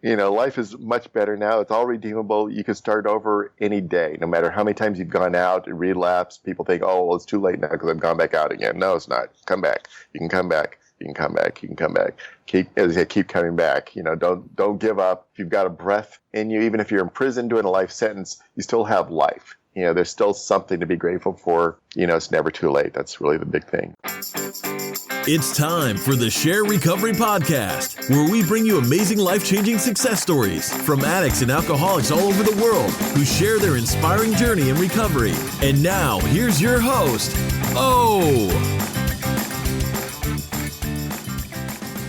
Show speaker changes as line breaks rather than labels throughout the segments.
Life is much better now. It's all redeemable. You can start over any day, no matter how many times you've gone out and relapsed. People think, oh, well, it's too late now because I've gone back out again. No, it's not. Come back. You can come back. You can come back. You can come back. Keep coming back. Don't give up. If you've got a breath in you, even if you're in prison doing a life sentence, you still have life. There's still something to be grateful for. It's never too late. That's really the big thing.
It's time for the SHAIR Recovery Podcast, where we bring you amazing life-changing success stories from addicts and alcoholics all over the world who share their inspiring journey in recovery. And now, here's your host, O.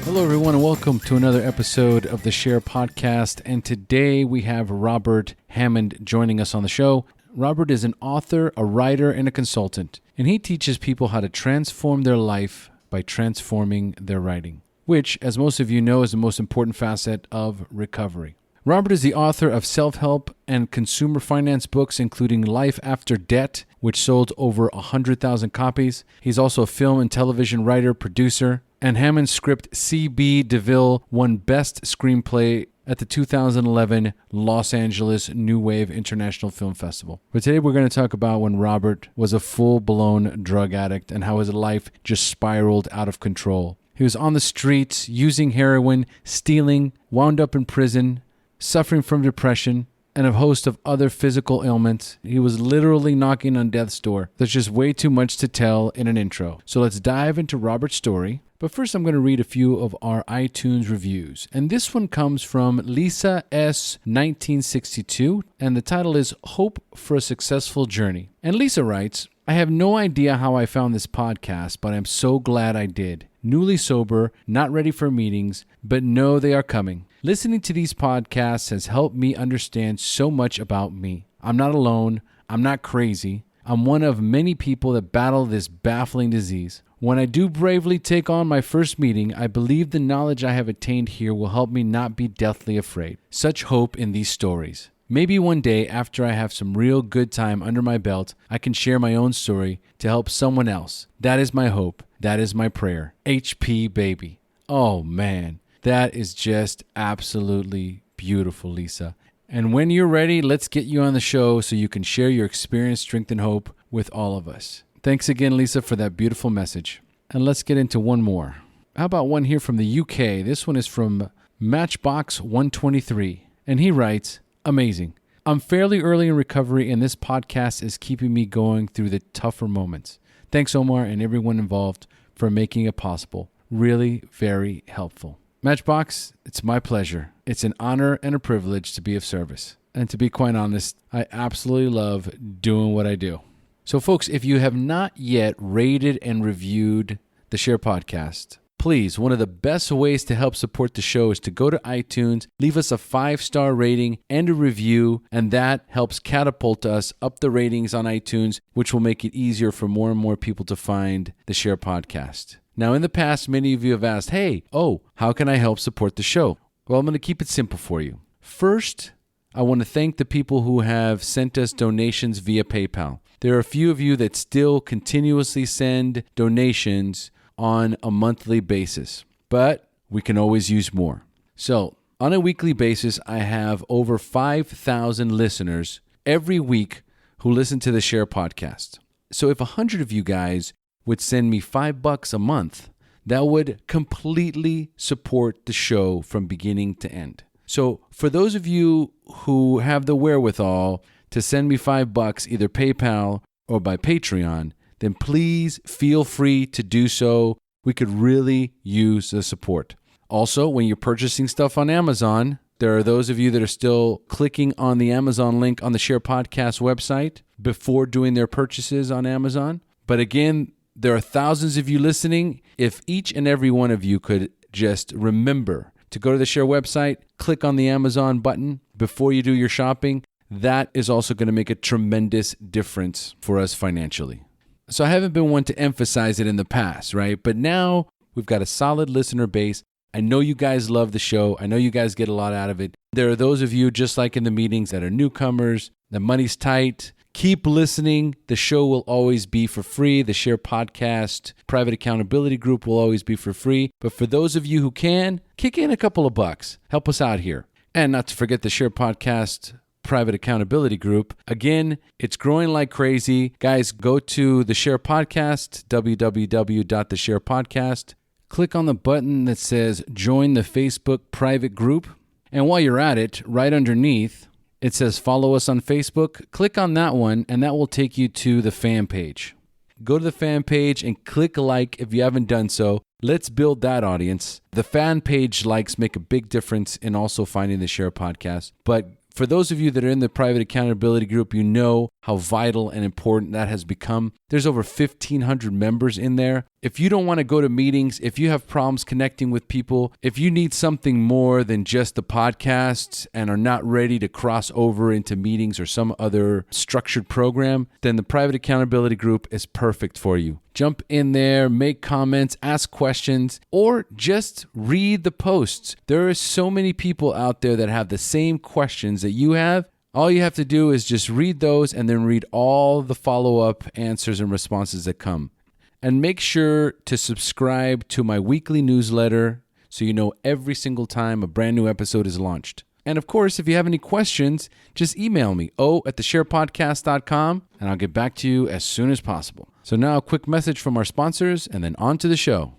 Hello, everyone, and welcome to another episode of the SHAIR Podcast. And today we have Robert Hammond joining us on the show. Robert is an author, a writer, and a consultant, and he teaches people how to transform their life by transforming their writing, which, as most of you know, is the most important facet of recovery. Robert is the author of self-help and consumer finance books, including Life After Debt, which sold over 100,000 copies. He's also a film and television writer, producer, and Hammond's script C.B. DeMille won Best Screenplay at the 2011 Los Angeles New Wave International Film Festival. But today we're going to talk about when Robert was a full-blown drug addict and how his life just spiraled out of control. He was on the streets, using heroin, stealing, wound up in prison, suffering from depression, and a host of other physical ailments. He was literally knocking on death's door. There's just way too much to tell in an intro. So let's dive into Robert's story. But first, I'm going to read a few of our iTunes reviews. And this one comes from Lisa S. 1962, and the title is Hope for a Successful Journey. And Lisa writes, I have no idea how I found this podcast, but I'm so glad I did. Newly sober, not ready for meetings, but know they are coming. Listening to these podcasts has helped me understand so much about me. I'm not alone. I'm not crazy. I'm one of many people that battle this baffling disease. When I do bravely take on my first meeting, I believe the knowledge I have attained here will help me not be deathly afraid. Such hope in these stories. Maybe one day, after I have some real good time under my belt, I can share my own story to help someone else. That is my hope. That is my prayer. HP baby. Oh man, that is just absolutely beautiful, Lisa. And when you're ready, let's get you on the show so you can share your experience, strength, and hope with all of us. Thanks again, Lisa, for that beautiful message. And let's get into one more. How about one here from the UK? This one is from Matchbox 123. And he writes, amazing. I'm fairly early in recovery, and this podcast is keeping me going through the tougher moments. Thanks, Omar, and everyone involved for making it possible. Really very helpful. Matchbox, it's my pleasure. It's an honor and a privilege to be of service. And to be quite honest, I absolutely love doing what I do. So folks, if you have not yet rated and reviewed the SHAIR Podcast, please, one of the best ways to help support the show is to go to iTunes, leave us a 5-star rating and a review, and that helps catapult us up the ratings on iTunes, which will make it easier for more and more people to find the SHAIR Podcast. Now, in the past, many of you have asked, how can I help support the show? Well, I'm going to keep it simple for you. First, I want to thank the people who have sent us donations via PayPal. There are a few of you that still continuously send donations on a monthly basis, but we can always use more. So, on a weekly basis, I have over 5,000 listeners every week who listen to the SHAIR Podcast. So if 100 of you guys would send me $5 a month, that would completely support the show from beginning to end. So for those of you who have the wherewithal to send me $5 either PayPal or by Patreon, then please feel free to do so. We could really use the support. Also, when you're purchasing stuff on Amazon, there are those of you that are still clicking on the Amazon link on the SHAIR Podcast website before doing their purchases on Amazon. But again, there are thousands of you listening. If each and every one of you could just remember to go to the SHAIR website, click on the Amazon button before you do your shopping, that is also going to make a tremendous difference for us financially. So I haven't been one to emphasize it in the past, right? But now we've got a solid listener base. I know you guys love the show. I know you guys get a lot out of it. There are those of you, just like in the meetings, that are newcomers. The money's tight. Keep listening. The show will always be for free. The SHAIR Podcast private accountability group will always be for free. But for those of you who can, kick in a couple of bucks. Help us out here. And not to forget the SHAIR Podcast private accountability group. Again, it's growing like crazy. Guys, go to the SHAIR Podcast, www.theshairpodcast. Click on the button that says join the Facebook private group. And while you're at it, right underneath, it says follow us on Facebook. Click on that one, and that will take you to the fan page. Go to the fan page and click like if you haven't done so. Let's build that audience. The fan page likes make a big difference in also finding the SHAIR Podcast. But for those of you that are in the private accountability group, you know how vital and important that has become. There's over 1,500 members in there. If you don't want to go to meetings, if you have problems connecting with people, if you need something more than just the podcasts and are not ready to cross over into meetings or some other structured program, then the private accountability group is perfect for you. Jump in there, make comments, ask questions, or just read the posts. There are so many people out there that have the same questions that you have. All you have to do is just read those and then read all the follow-up answers and responses that come. And make sure to subscribe to my weekly newsletter so you know every single time a brand new episode is launched. And of course, if you have any questions, just email me, at theshairpodcast.com, and I'll get back to you as soon as possible. So now a quick message from our sponsors, and then on to the show.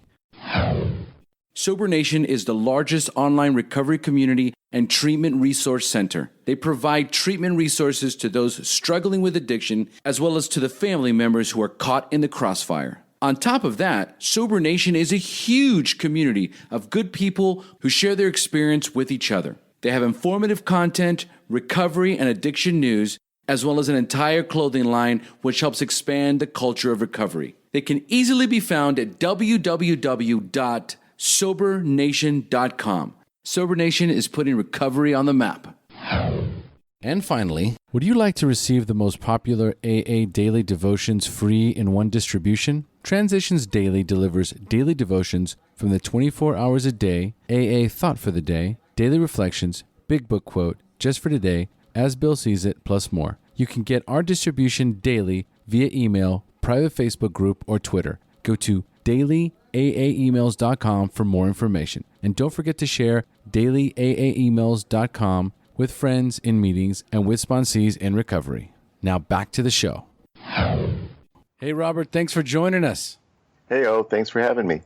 Sober Nation is the largest online recovery community and treatment resource center. They provide treatment resources to those struggling with addiction, as well as to the family members who are caught in the crossfire. On top of that, Sober Nation is a huge community of good people who share their experience with each other. They have informative content, recovery and addiction news, as well as an entire clothing line which helps expand the culture of recovery. They can easily be found at www.sobernation.com. Sober Nation is putting recovery on the map. And finally, would you like to receive the most popular AA daily devotions free in one distribution? Transitions Daily delivers daily devotions from the 24 hours a day, AA Thought for the Day, Daily Reflections, Big Book Quote, Just for Today, As Bill Sees It, plus more. You can get our distribution daily via email, private Facebook group, or Twitter. Go to dailyaaemails.com for more information. And don't forget to share dailyaaemails.com with friends in meetings and with sponsees in recovery. Now back to the show. Hey, Robert, thanks for joining us.
Hey, thanks for having me.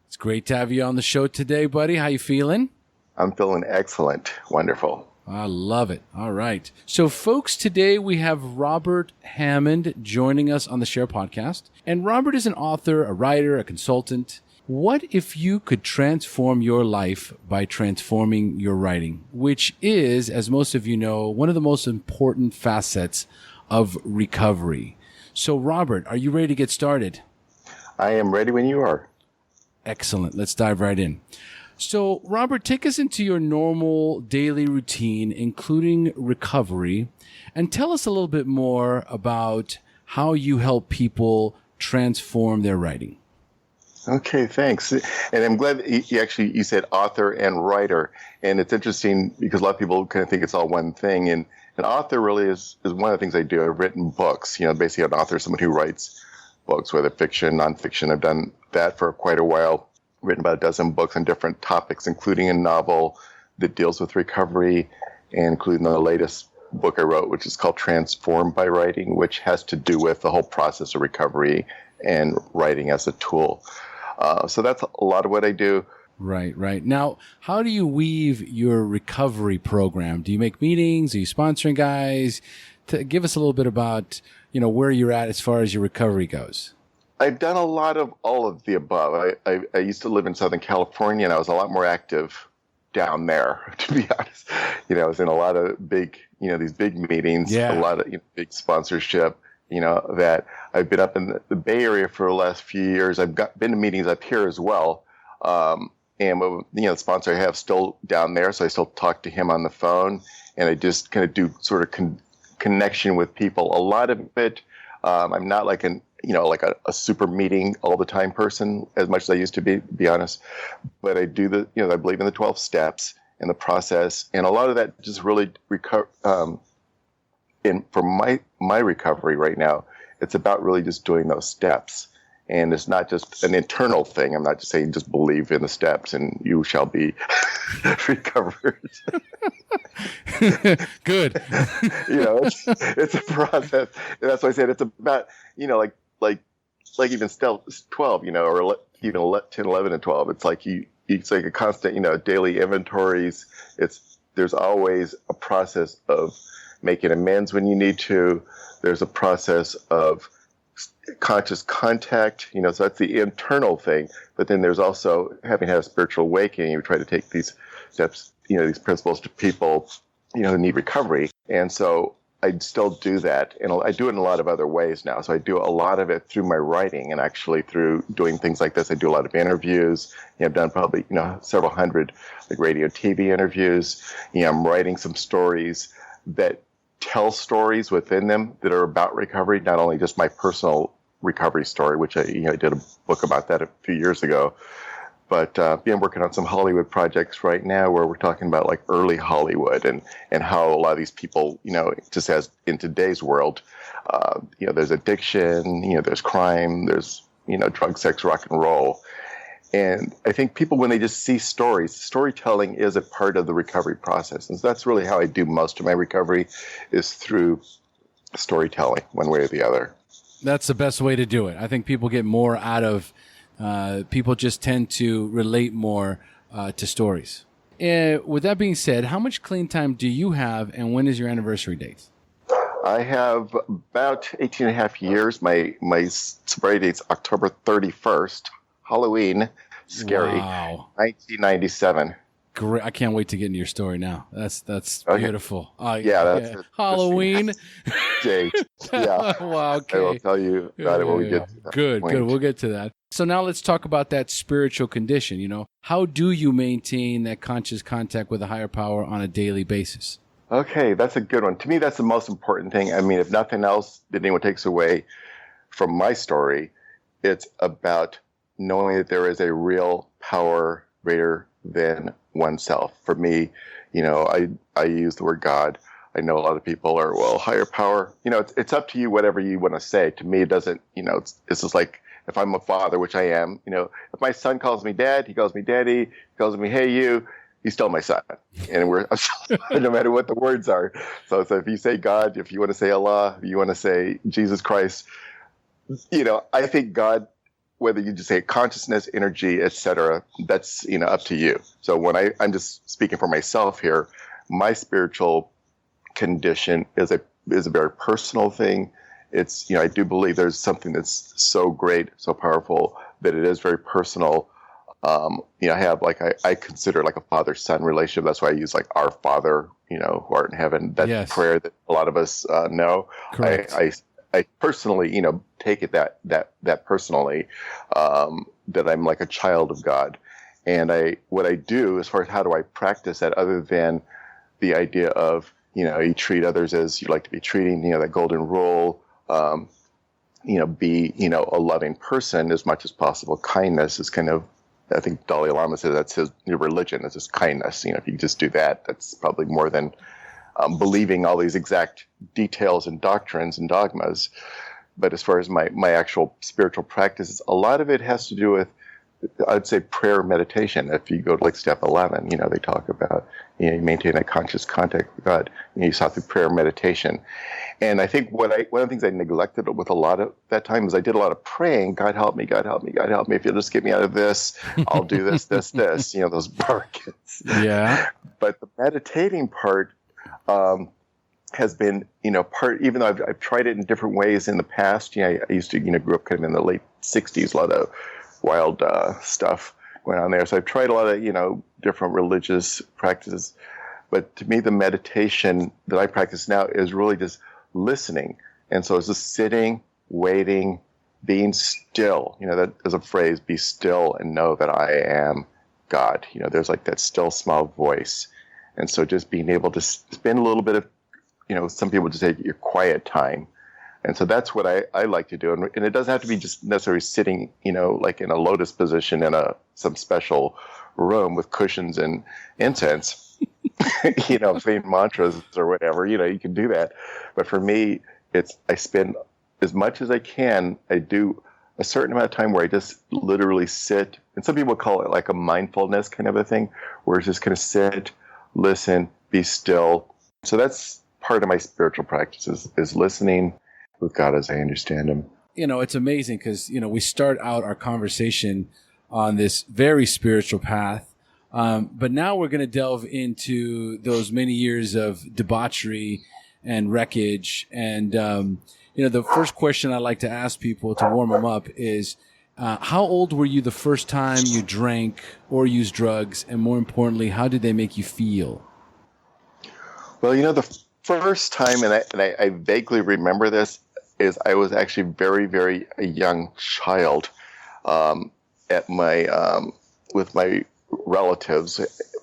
It's great to have you on the show today, buddy. How you feeling?
I'm feeling excellent. Wonderful.
I love it. All right. So, folks, today we have Robert Hammond joining us on the SHAIR Podcast. And Robert is an author, a writer, a consultant. What if you could transform your life by transforming your writing, which is, as most of you know, one of the most important facets of recovery. So, Robert, are you ready to get started?
I am ready when you are.
Excellent. Let's dive right in. So, Robert, take us into your normal daily routine, including recovery, and tell us a little bit more about how you help people transform their writing.
Okay, thanks. And I'm glad that you said author and writer. And it's interesting because a lot of people kind of think it's all one thing. And an author really is one of the things I do. I've written books. Basically an author is someone who writes books, whether fiction, nonfiction. I've done that for quite a while. Written about a dozen books on different topics, including a novel that deals with recovery, and including the latest book I wrote, which is called Transformed by Writing, which has to do with the whole process of recovery and writing as a tool. So that's a lot of what I do.
Right. Now, how do you weave your recovery program? Do you make meetings? Are you sponsoring guys? Give us a little bit about, where you're at as far as your recovery goes.
I've done a lot of all of the above. I used to live in Southern California, and I was a lot more active down there, to be honest. I was in a lot of big, these big meetings, a lot of big sponsorship, that I've been up in the Bay Area for the last few years. I've been to meetings up here as well. And, the sponsor I have still down there, so I still talk to him on the phone, and I just kind of do sort of connection with people. A lot of it, I'm not like a super meeting all the time person as much as I used to be honest. But I do I believe in the 12 steps and the process. And a lot of that just really for my recovery right now, it's about really just doing those steps. And it's not just an internal thing. I'm not just saying just believe in the steps and you shall be recovered.
Good.
It's a process. And that's why I said it's about, like even still 12, or even 10, 11, and 12. It's like it's like a constant, daily inventories. There's always a process of making amends when you need to. There's a process of conscious contact, so that's the internal thing. But then there's also having had a spiritual awakening. You try to take these steps, these principles to people, who need recovery. And so I still do that. And I do it in a lot of other ways now. So I do a lot of it through my writing, and actually through doing things like this. I do a lot of interviews. I've done probably, several hundred like radio, TV interviews. I'm writing some stories that tell stories within them that are about recovery, not only just my personal recovery story, which I did a book about that a few years ago, but I'm working on some Hollywood projects right now where we're talking about like early Hollywood and how a lot of these people, just as in today's world, there's addiction, there's crime, there's, drug, sex, rock and roll. And I think people, when they just see storytelling is a part of the recovery process. And so that's really how I do most of my recovery, is through storytelling, one way or the other.
That's the best way to do it. I think people get more out of, people just tend to relate more to stories. With that being said, how much clean time do you have, and when is your anniversary date?
I have about 18 and a half years. My sobriety date's October 31st. Halloween, scary.
Wow.
1997.
Great! I can't wait to get into your story now. That's
okay.
Beautiful.
That's
Halloween.
Date. Yeah.
Wow. Okay.
I will tell you about it when we get to that
Good.
point.
Good. We'll get to that. So now let's talk about that spiritual condition. How do you maintain that conscious contact with a higher power on a daily basis?
Okay, that's a good one. To me, that's the most important thing. I mean, if nothing else that anyone takes away from my story, it's about knowing that there is a real power greater than oneself. For me, I use the word God. I know a lot of people are, higher power. It's up to you, whatever you want to say. To me, it doesn't, it's just like if I'm a father, which I am, if my son calls me dad, he calls me daddy, he calls me, hey, you, he's still my son. And we're, no matter what the words are. So if you say God, if you want to say Allah, if you want to say Jesus Christ, I think God, whether you just say consciousness, energy, etc., that's, up to you. So when I'm just speaking for myself here, my spiritual condition is a very personal thing. It's, I do believe there's something that's so great, so powerful, that it is very personal. I have I consider like a father-son relationship. That's why I use like our Father, who art in heaven. That prayer that a lot of us know.
Correct.
I personally, take it that personally, that I'm like a child of God. And what I do as far as how do I practice that, other than the idea of, you treat others as you like to be treating, that golden rule, be, a loving person as much as possible. Kindness is kind of, I think Dalai Lama says that's his religion, is just kindness. If you just do that, that's probably more than believing all these exact details and doctrines and dogmas. But as far as my actual spiritual practices, a lot of it has to do with, I'd say, prayer meditation. If you go to like step 11, they talk about, you maintain that conscious contact with God. You saw through prayer meditation. And I think one of the things I neglected with a lot of that time is I did a lot of praying. God help me, God help me, God help me. If you'll just get me out of this, I'll do this, this, those bargains.
Yeah.
But the meditating part, has been, part, even though I've tried it in different ways in the past. I used to, grew up kind of in the late 60s, a lot of wild stuff going on there. So I've tried a lot of, different religious practices. But to me, the meditation that I practice now is really just listening. And so it's just sitting, waiting, being still. That is a phrase, be still and know that I am God. There's like that still small voice. And so just being able to spend a little bit of, some people just say your quiet time. And so that's what I like to do. And it doesn't have to be just necessarily sitting, like in a lotus position in some special room with cushions and incense, saying mantras or whatever, you can do that. But for me, I spend as much as I can. I do a certain amount of time where I just literally sit. And some people call it like a mindfulness kind of a thing, where it's just kind of sit, listen, be still. So that's part of my spiritual practice is listening with God as I understand him.
It's amazing because, we start out our conversation on this very spiritual path. But now we're going to delve into those many years of debauchery and wreckage. And, the first question I like to ask people to warm them up is, how old were you the first time you drank or used drugs? And more importantly, how did they make you feel?
Well, the first time, and I vaguely remember this, is I was actually very, very a young child at my with my relatives.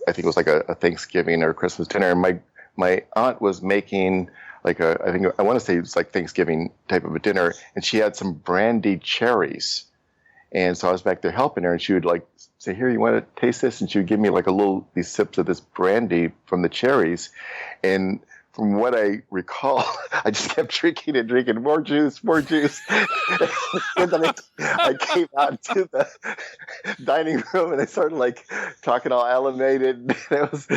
I think it was like a Thanksgiving or Christmas dinner. And my aunt was making I want to say it was like Thanksgiving type of a dinner, and she had some brandied cherries. And so I was back there helping her, and she would say, "Here, you want to taste this?" And she would give me these sips of this brandy from the cherries. And from what I recall, I just kept drinking and drinking more juice. And then I came out to the dining room and I started talking all animated. And I was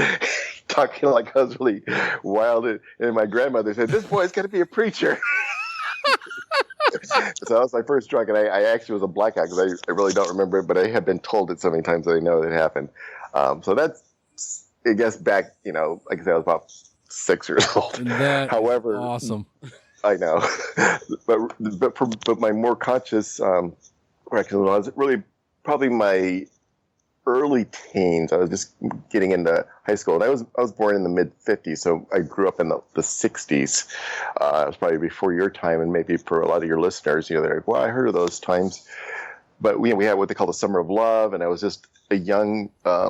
talking like I was really wild. And my grandmother said, "This boy's going to be a preacher." So that was my first drug, and I actually was a blackout because I really don't remember it, but I had been told it so many times that I know it happened. So that's, I guess, back, like I said, I was about 6 years old. However,
awesome.
I know, but my more conscious practice was really probably my early teens. I was just getting into high school, and I was born in the mid '50s, so I grew up in the '60s. It was probably before your time, and maybe for a lot of your listeners, they're like, "Well, I heard of those times." But we had what they call the Summer of Love, and I was just a young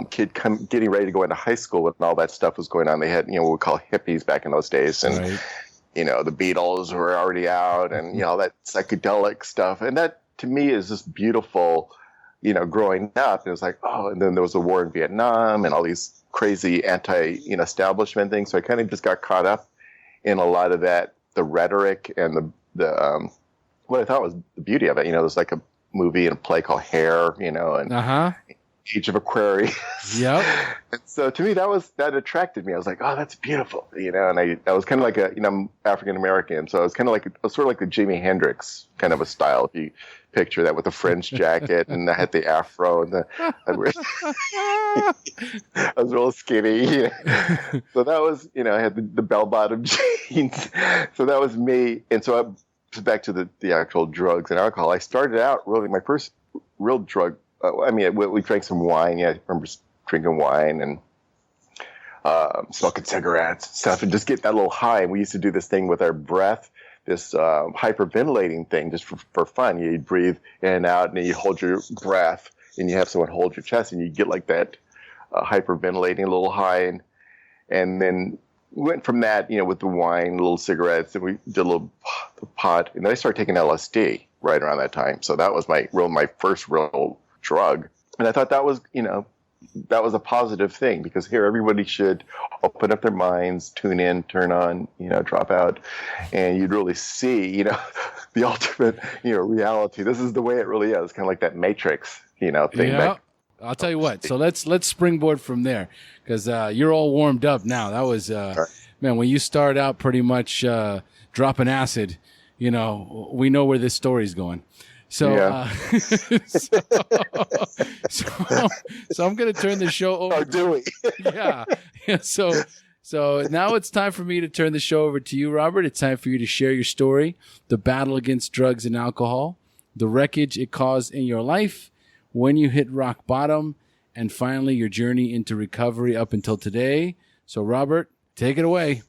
kid getting ready to go into high school when all that stuff was going on. They had, what we call hippies back in those days, and
right.
The Beatles were already out, and all that psychedelic stuff, and that to me is just beautiful. Growing up, it was like, oh, and then there was a war in Vietnam and all these crazy establishment things. So I kind of just got caught up in a lot of that, the rhetoric and the what I thought was the beauty of it. There's like a movie and a play called Hair, and Age of Aquarius.
Yep.
And so to me, that attracted me. I was like, oh, that's beautiful, and I was kind of like I'm African American, so I was kind of like sort of like a Jimi Hendrix kind of a style, if you picture that, with a fringe jacket, and I had the afro, and I was real skinny. So that was, I had the bell-bottom jeans. So that was me. And so back to the actual drugs and alcohol. I started out really, my first real drug. We drank some wine. Yeah, I remember drinking wine and smoking cigarettes and stuff, and just get that little high. And we used to do this thing with our breath, this hyperventilating thing, just for fun. You'd breathe in and out, and then you hold your breath, and you have someone hold your chest, and you get like that hyperventilating a little high. And then we went from that, with the wine, little cigarettes, and we did a little pot. And then I started taking LSD right around that time. So that was my first real drug. And I thought that was, that was a positive thing, because here everybody should open up their minds, tune in, turn on, drop out, and you'd really see, the ultimate, reality. This is the way it really is. Kind of like that Matrix, thing.
Yeah. I'll tell you what. So let's springboard from there, because you're all warmed up now. That was, man, when you start out pretty much dropping acid, we know where this story's going. So,
yeah.
So I'm going to turn the show over.
Or do we?
Yeah. So now it's time for me to turn the show over to you, Robert. It's time for you to share your story, the battle against drugs and alcohol, the wreckage it caused in your life, when you hit rock bottom, and finally your journey into recovery up until today. So, Robert, take it away.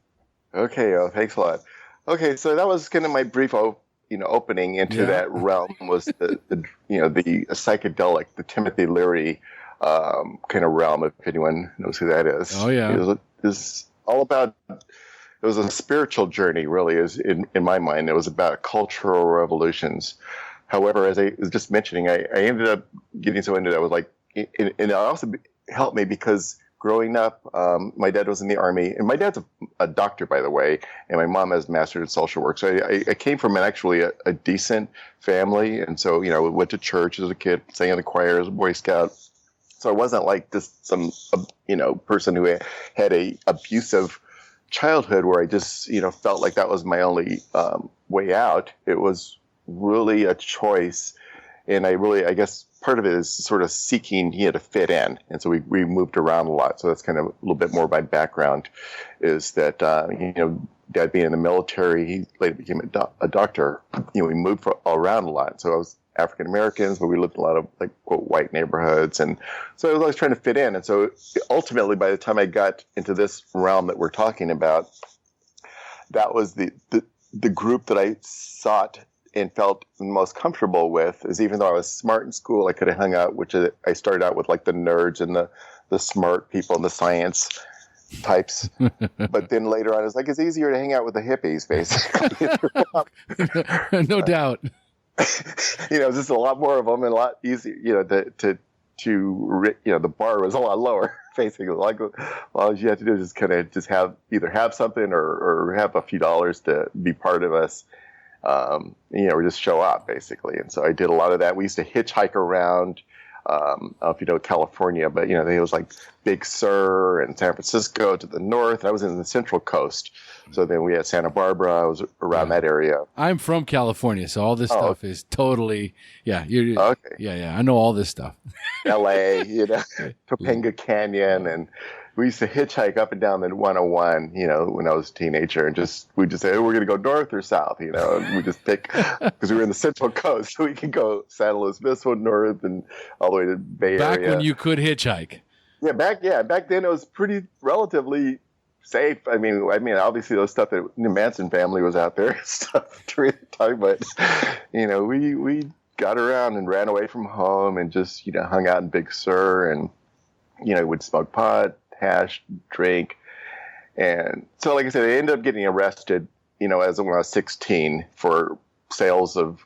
Okay. Thanks a lot. Okay. So that was kind of my brief opening into that realm, was the psychedelic, the Timothy Leary kind of realm, if anyone knows who that is.
Oh, yeah.
It was all about, it was a spiritual journey, really, is in my mind. It was about cultural revolutions. However, as I was just mentioning, I ended up getting so into that. I was like, and it also helped me because growing up, my dad was in the Army, and my dad's a doctor, by the way, and my mom has a master's in social work. So I came from a decent family, and so we went to church as a kid, sang in the choir as a Boy Scout. So I wasn't like just some, person who had a abusive childhood where I just, felt like that was my only way out. It was really a choice. And I guess part of it is sort of seeking, to fit in. And so we moved around a lot. So that's kind of a little bit more my background is that, Dad being in the military, he later became a doctor. We moved around a lot. So I was African Americans, but we lived in a lot of like quote white neighborhoods. And so I was always trying to fit in. And so ultimately, by the time I got into this realm that we're talking about, that was the group that I sought and felt the most comfortable with. Is even though I was smart in school, I could have hung out, which I started out with like the nerds and the smart people and the science types. But then later on, it's like it's easier to hang out with the hippies, basically.
No doubt.
Just a lot more of them and a lot easier, the bar was a lot lower, basically. Like all you have to do is just kind of either have something or have a few dollars to be part of us, or just show up, basically. And so I did a lot of that. We used to hitchhike around, I don't know if you know California, but, it was like Big Sur and San Francisco to the north. I was in the Central Coast. So then we had Santa Barbara. I was around that area.
I'm from California, so all this stuff is totally,
okay.
Yeah. I know all this stuff.
LA, Topanga Canyon. And we used to hitchhike up and down the 101, when I was a teenager. And we just say, we're going to go north or south, and we just pick, because we were in the Central Coast. So we could go San Luis Obispo north and all the way to Bay Area.
Back when you could hitchhike.
Yeah, back then it was pretty relatively safe. I mean, obviously those stuff that the Manson family was out there stuff during the time, but we got around and ran away from home and just hung out in Big Sur and would smoke pot, hash, drink, and so like I said, I ended up getting arrested. When I was 16 for sales of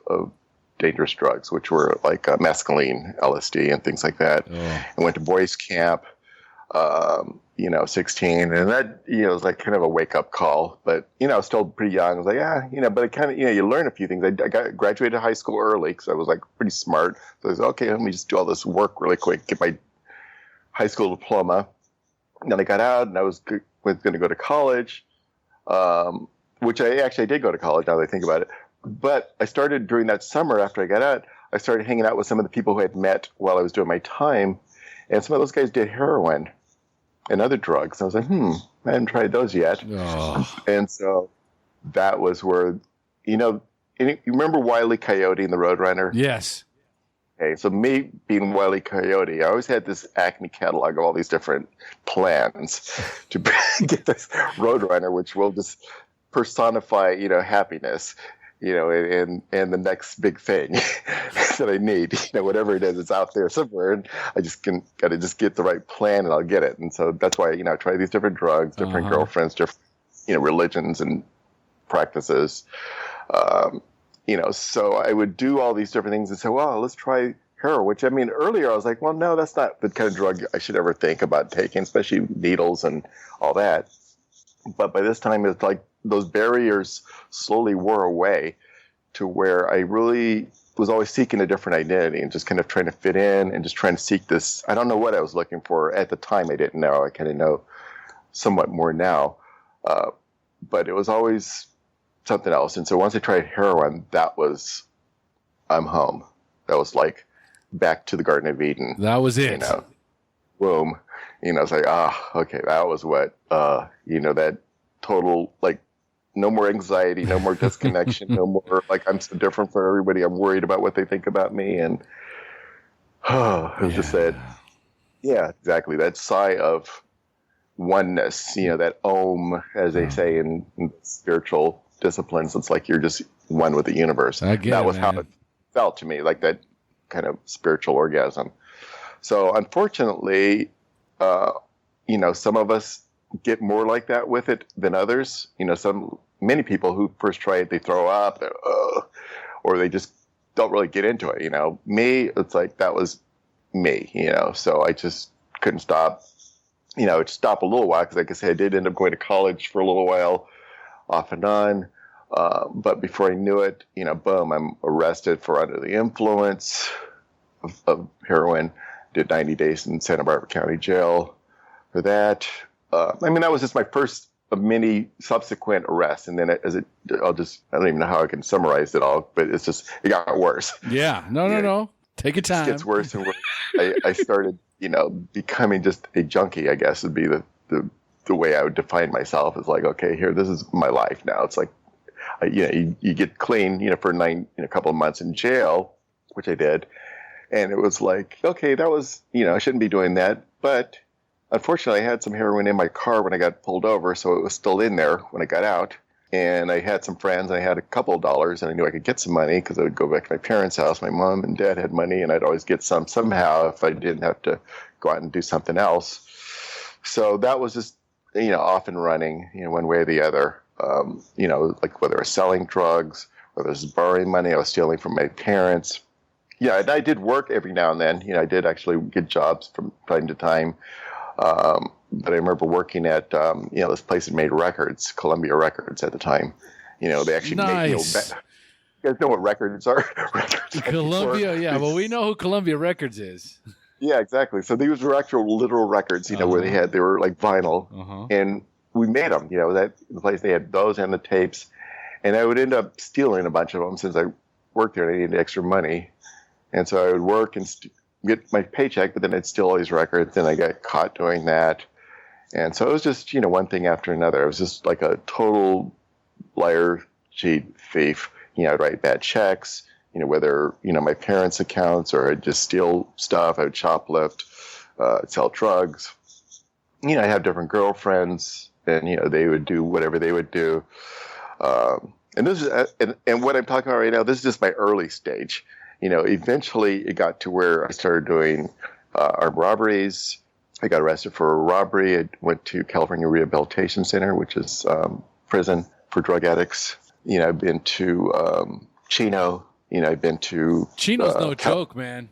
dangerous drugs, which were like mescaline, LSD, and things like that. I went to boys camp. 16, and that, was like kind of a wake up call, but, I was still pretty young. I was like, but it kind of, you learn a few things. I graduated high school early because I was like pretty smart. So I was okay, let me just do all this work really quick, get my high school diploma. And then I got out and I was going to go to college, which I did go to college now that I think about it. But I started during that summer after I got out, I started hanging out with some of the people who I had met while I was doing my time. And some of those guys did heroin and other drugs. I was like, I haven't tried those yet. Oh. And so that was where, you remember Wile E. Coyote in the Roadrunner?
Yes.
Okay, so me being Wile E. Coyote, I always had this Acme catalog of all these different plans to get this Roadrunner, which will just personify, happiness. And the next big thing that I need, whatever it is, it's out there somewhere, and I just got to just get the right plan, and I'll get it. And so that's why, I try these different drugs, different girlfriends, different, religions and practices. So I would do all these different things and say, well, let's try heroin, which earlier I was like, well, no, that's not the kind of drug I should ever think about taking, especially needles and all that. But by this time, it's like those barriers slowly wore away to where I really was always seeking a different identity and just kind of trying to fit in and just trying to seek this. I don't know what I was looking for at the time. I didn't know. I kind of know somewhat more now. But it was always something else. And so once I tried heroin, I'm home. That was like back to the Garden of Eden.
That was it.
Boom. It's like, okay, that was what, that total, like, no more anxiety, no more disconnection, no more, like, I'm so different from everybody. I'm worried about what they think about me. And it was just that, exactly, that sigh of oneness, that om, as they say in spiritual disciplines. It's like you're just one with the universe. That was how it felt to me, like that kind of spiritual orgasm. So unfortunately, some of us get more like that with it than others. Many people who first try it, they throw up, or they just don't really get into it. Me, it's like that was me. So I just couldn't stop. It stopped a little while because, like I said, I did end up going to college for a little while, off and on. But before I knew it, boom, I'm arrested for under the influence of heroin. did 90 days in Santa Barbara County Jail for that. That was just my first of many subsequent arrests. And then I don't even know how I can summarize it all, but it got worse.
Yeah. No. Take your time.
It gets worse and worse. I started, becoming just a junkie, I guess would be the way I would define myself. Is like, okay, this is my life now. It's like, you get clean, for a couple of months in jail, which I did. And it was like, okay, that was, I shouldn't be doing that. But unfortunately, I had some heroin in my car when I got pulled over, so it was still in there when I got out. And I had some friends, and I had a couple of dollars, and I knew I could get some money because I would go back to my parents' house. My mom and dad had money, and I'd always get some somehow if I didn't have to go out and do something else. So that was just, off and running, one way or the other. Like whether I was selling drugs, whether I was borrowing money, I was stealing from my parents. Yeah, and I did work every now and then. I did actually get jobs from time to time. But I remember working at, this place that made records, Columbia Records at the time. They actually made, you guys know what records are?
Columbia, yeah. Well, we know who Columbia Records is.
Yeah, exactly. So these were actual literal records, where they were like vinyl. And we made them, that the place they had those and the tapes. And I would end up stealing a bunch of them since I worked there and I needed extra money. And so I would work and get my paycheck, but then I'd steal all these records, and I got caught doing that. And so it was just, one thing after another. It was just like a total liar, cheat, thief. I'd write bad checks, whether, my parents' accounts, or I'd just steal stuff. I would shoplift, I'd sell drugs. I'd have different girlfriends, and, they would do whatever they would do. And this is, and what I'm talking about right now, this is just my early stage. Eventually it got to where I started doing armed robberies. I got arrested for a robbery. I went to California Rehabilitation Center, which is prison for drug addicts. I've been to Chino. I've been to
Chino's no joke, man.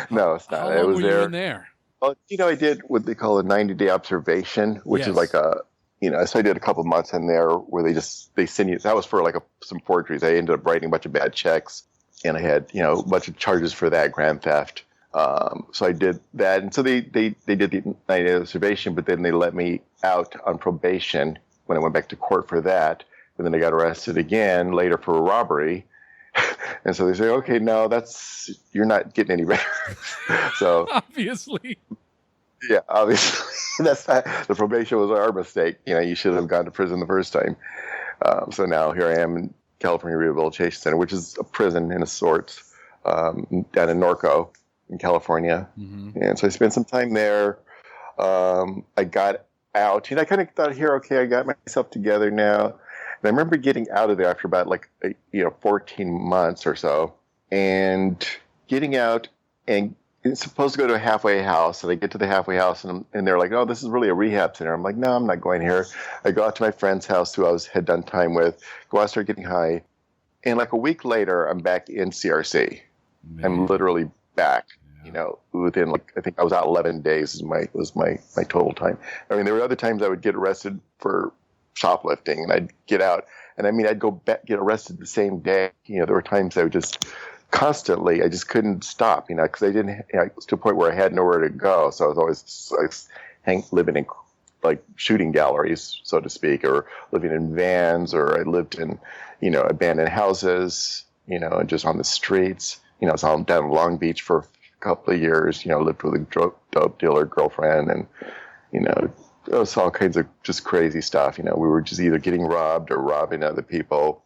No, it's not.
How long
I was
were
there.
You in there?
Well, I did what they call a 90-day observation, which is like a, so I did a couple of months in there where they send you. That was for like some forgeries. I ended up writing a bunch of bad checks. And I had, a bunch of charges for that, grand theft. So I did that. And so they did the 90-day observation, but then they let me out on probation when I went back to court for that. And then I got arrested again later for a robbery. And so they say, okay, no, you're not getting any better. So
obviously.
Yeah, obviously. The probation was our mistake. You should have gone to prison the first time. So now here I am in California Rehabilitation Center, which is a prison in a sort, down in Norco in California. Mm-hmm. And so I spent some time there. I got out, I kind of thought, okay, I got myself together now. And I remember getting out of there after about 14 months or so, and getting out and it's supposed to go to a halfway house. And I get to the halfway house and they're like, oh, this is really a rehab center. I'm like, no, I'm not going here. I go out to my friend's house who had done time with, go out, start getting high. And like a week later, I'm back in CRC. Man. I'm literally back, within I think I was out 11 days was my total time. I mean, there were other times I would get arrested for shoplifting and I'd get out. And I'd go back, get arrested the same day. There were times I would just constantly, I just couldn't stop, because I didn't, it was to a point where I had nowhere to go. So I was always living in shooting galleries, so to speak, or living in vans, or I lived in, abandoned houses, and just on the streets. I was down in Long Beach for a couple of years, lived with a dope dealer girlfriend, and, it was all kinds of just crazy stuff. We were just either getting robbed or robbing other people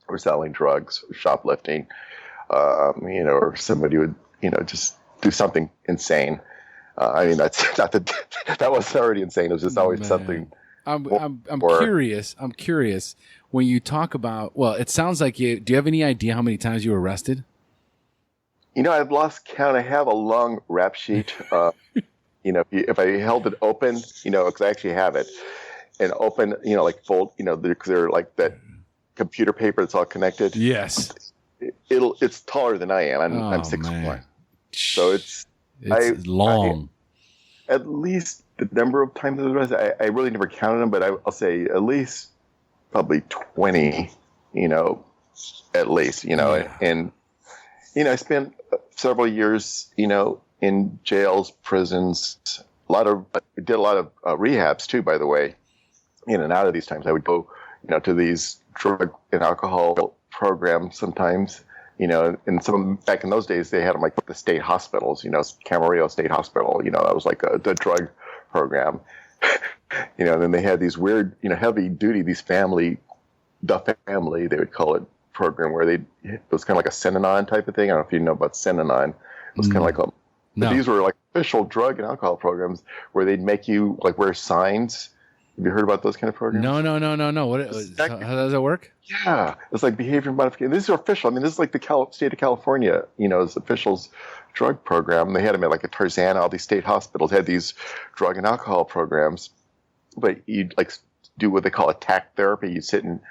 or selling drugs or shoplifting. Or somebody would, just do something insane. That's not that was already insane. It was just always something.
I'm curious. I'm curious when you talk about. Well, it sounds like do you have any idea how many times you were arrested?
I've lost count. I have a long rap sheet. If I held it open, because I actually have it, and open, fold, they're like that computer paper that's all connected.
Yes.
It's taller than I am. I'm 6'1". So it's
long.
At least the number of times I was arrested, I really never counted them, but I'll say at least probably 20, at least, and, I spent several years, in jails, prisons, did a lot of rehabs too, by the way, in and out of these times. I would go, to these drug and alcohol programs sometimes, and some back in those days, they had them like the state hospitals, Camarillo State Hospital, that was like the drug program. And then they had these weird, heavy duty, the family, they would call it, program where it was kind of like a Synanon type of thing. I don't know if you know about Synanon. It was kind of like but these were like official drug and alcohol programs where they'd make you like wear signs. Have you heard about those kind of programs?
No. How does it work?
Yeah, it's like behavior modification. These are official. I mean, this is like the state of California, as officials drug program. They had them at like a Tarzana. All these state hospitals had these drug and alcohol programs, but you'd like do what they call attack therapy. You sit in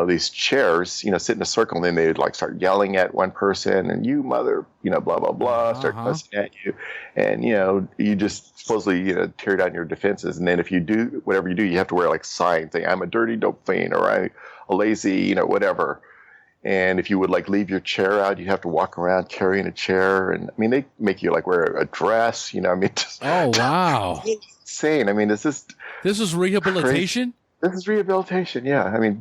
these chairs, sit in a circle, and then they'd like start yelling at one person, and you mother, blah, blah, blah, start cussing at you. And, you just supposedly, tear down your defenses. And then if you do whatever you do, you have to wear like signs saying, I'm a dirty dope fiend, or I'm a lazy, whatever. And if you would like leave your chair out, you'd have to walk around carrying a chair. And I mean, they make you like wear a dress, just.
Oh, wow.
Insane. I mean, this
was rehabilitation?
Crazy. This is rehabilitation, yeah. I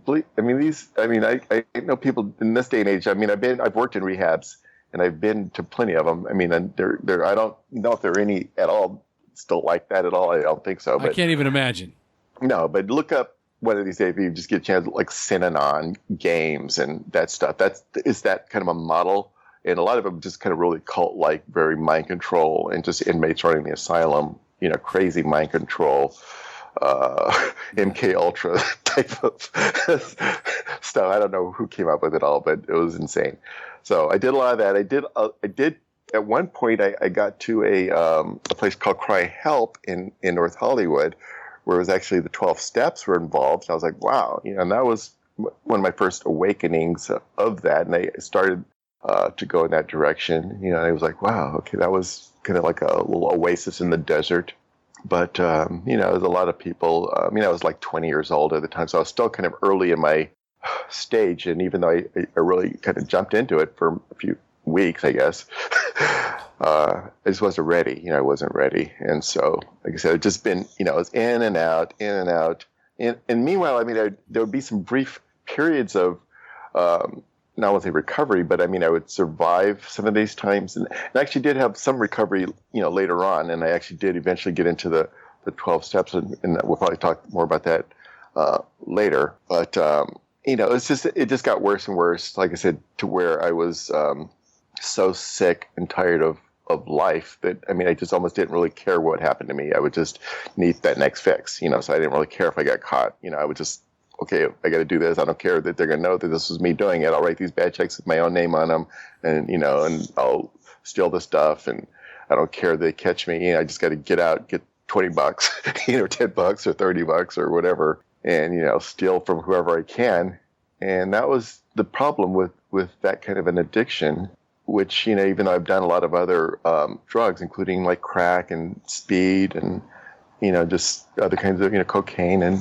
know people in this day and age. I mean, I've worked in rehabs, and I've been to plenty of them. I mean, and I don't know if there are any at all still like that at all. I don't think so. But,
I can't even imagine.
No, but look up one of these days if you just get a chance, like Synanon games and that stuff. Is that kind of a model, and a lot of them just kind of really cult-like, very mind control, and just inmates running the asylum. Crazy mind control. MK Ultra type of stuff. I don't know who came up with it all, but it was insane. So I did a lot of that. I did at one point. I got to a place called Cry Help in North Hollywood, where it was actually the 12 steps were involved. And I was like, wow, and that was one of my first awakenings of that. And I started to go in that direction. And I was like, wow, okay, that was kind of like a little oasis in the desert. But, there's a lot of people, I was like 20 years old at the time, so I was still kind of early in my stage. And even though I really kind of jumped into it for a few weeks, I guess, I just wasn't ready. I wasn't ready. And so, like I said, I've just been, it was in and out. And meanwhile, there would be some brief periods of, not only recovery, but I would survive some of these times, and I actually did have some recovery, later on, and I actually did eventually get into the 12 steps, and we'll probably talk more about that later. But it just got worse and worse. Like I said, to where I was so sick and tired of life that I just almost didn't really care what happened to me. I would just need that next fix, so I didn't really care if I got caught. I would just. Okay, I got to do this. I don't care that they're going to know that this was me doing it. I'll write these bad checks with my own name on them, and and I'll steal the stuff, and I don't care if they catch me. I just got to get out, get $20, $10 or $30 or whatever, and steal from whoever I can. And that was the problem with that kind of an addiction, which even though I've done a lot of other drugs, including like crack and speed and just other kinds of cocaine and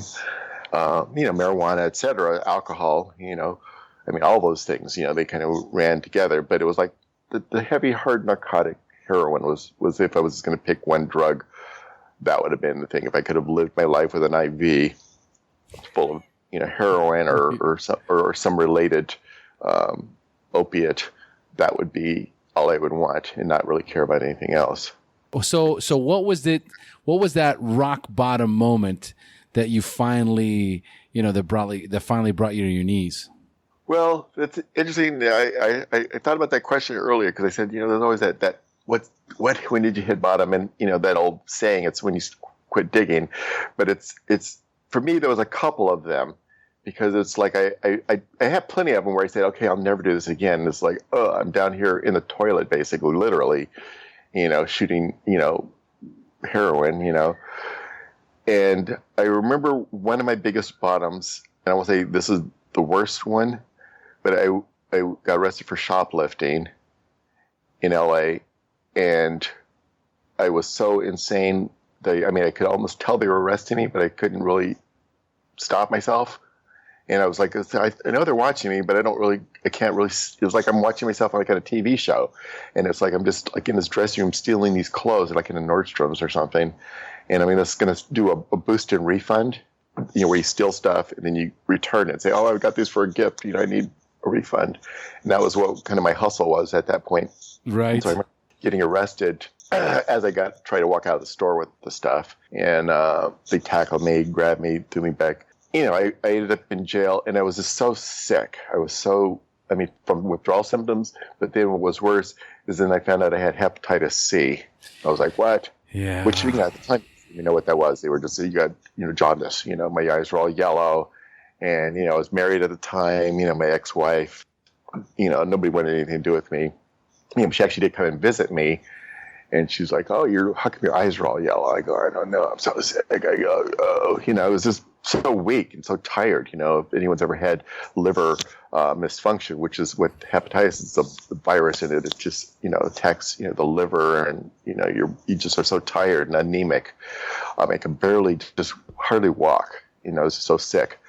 marijuana, etc., alcohol, all those things, they kind of ran together. But it was like the heavy, hard narcotic heroin was if I was going to pick one drug, that would have been the thing. If I could have lived my life with an IV full of, heroin or some related opiate, that would be all I would want and not really care about anything else.
So what was that rock bottom moment that you finally, that finally brought you to your knees?
Well, it's interesting. I thought about that question earlier because I said, there's always that when did you hit bottom? And that old saying, it's when you quit digging. But it's for me, there was a couple of them because it's like I have plenty of them where I said, okay, I'll never do this again. And it's like, oh, I'm down here in the toilet, basically, literally, shooting, heroin, And I remember one of my biggest bottoms, and I won't say this is the worst one, but I got arrested for shoplifting in LA, and I was so insane that I could almost tell they were arresting me, but I couldn't really stop myself. And I was like, I know they're watching me, but I can't really, it was like I'm watching myself like on a TV show. And it's like I'm just like in this dressing room stealing these clothes, like in a Nordstrom's or something. And I mean, it's going to do a boost and refund, where you steal stuff and then you return it and say, oh, I got this for a gift. I need a refund. And that was what kind of my hustle was at that point.
Right.
And so I'm getting arrested as I tried to walk out of the store with the stuff. And they tackled me, grabbed me, threw me back. I ended up in jail, and I was just so sick. I was from withdrawal symptoms, but then what was worse is then I found out I had hepatitis C. I was like, what?
Yeah.
Which, at the time, you know what that was. They were just, you got, jaundice. My eyes were all yellow, and, I was married at the time, my ex-wife, nobody wanted anything to do with me. She actually did come and visit me. And she's like, oh, how come your eyes are all yellow? I go, I don't know. I'm so sick. I go, oh, I was just so weak and so tired. If anyone's ever had liver misfunction, which is what hepatitis is, the virus in it, it just, attacks, the liver, and, you just are so tired and anemic. I can barely just hardly walk, I was so sick.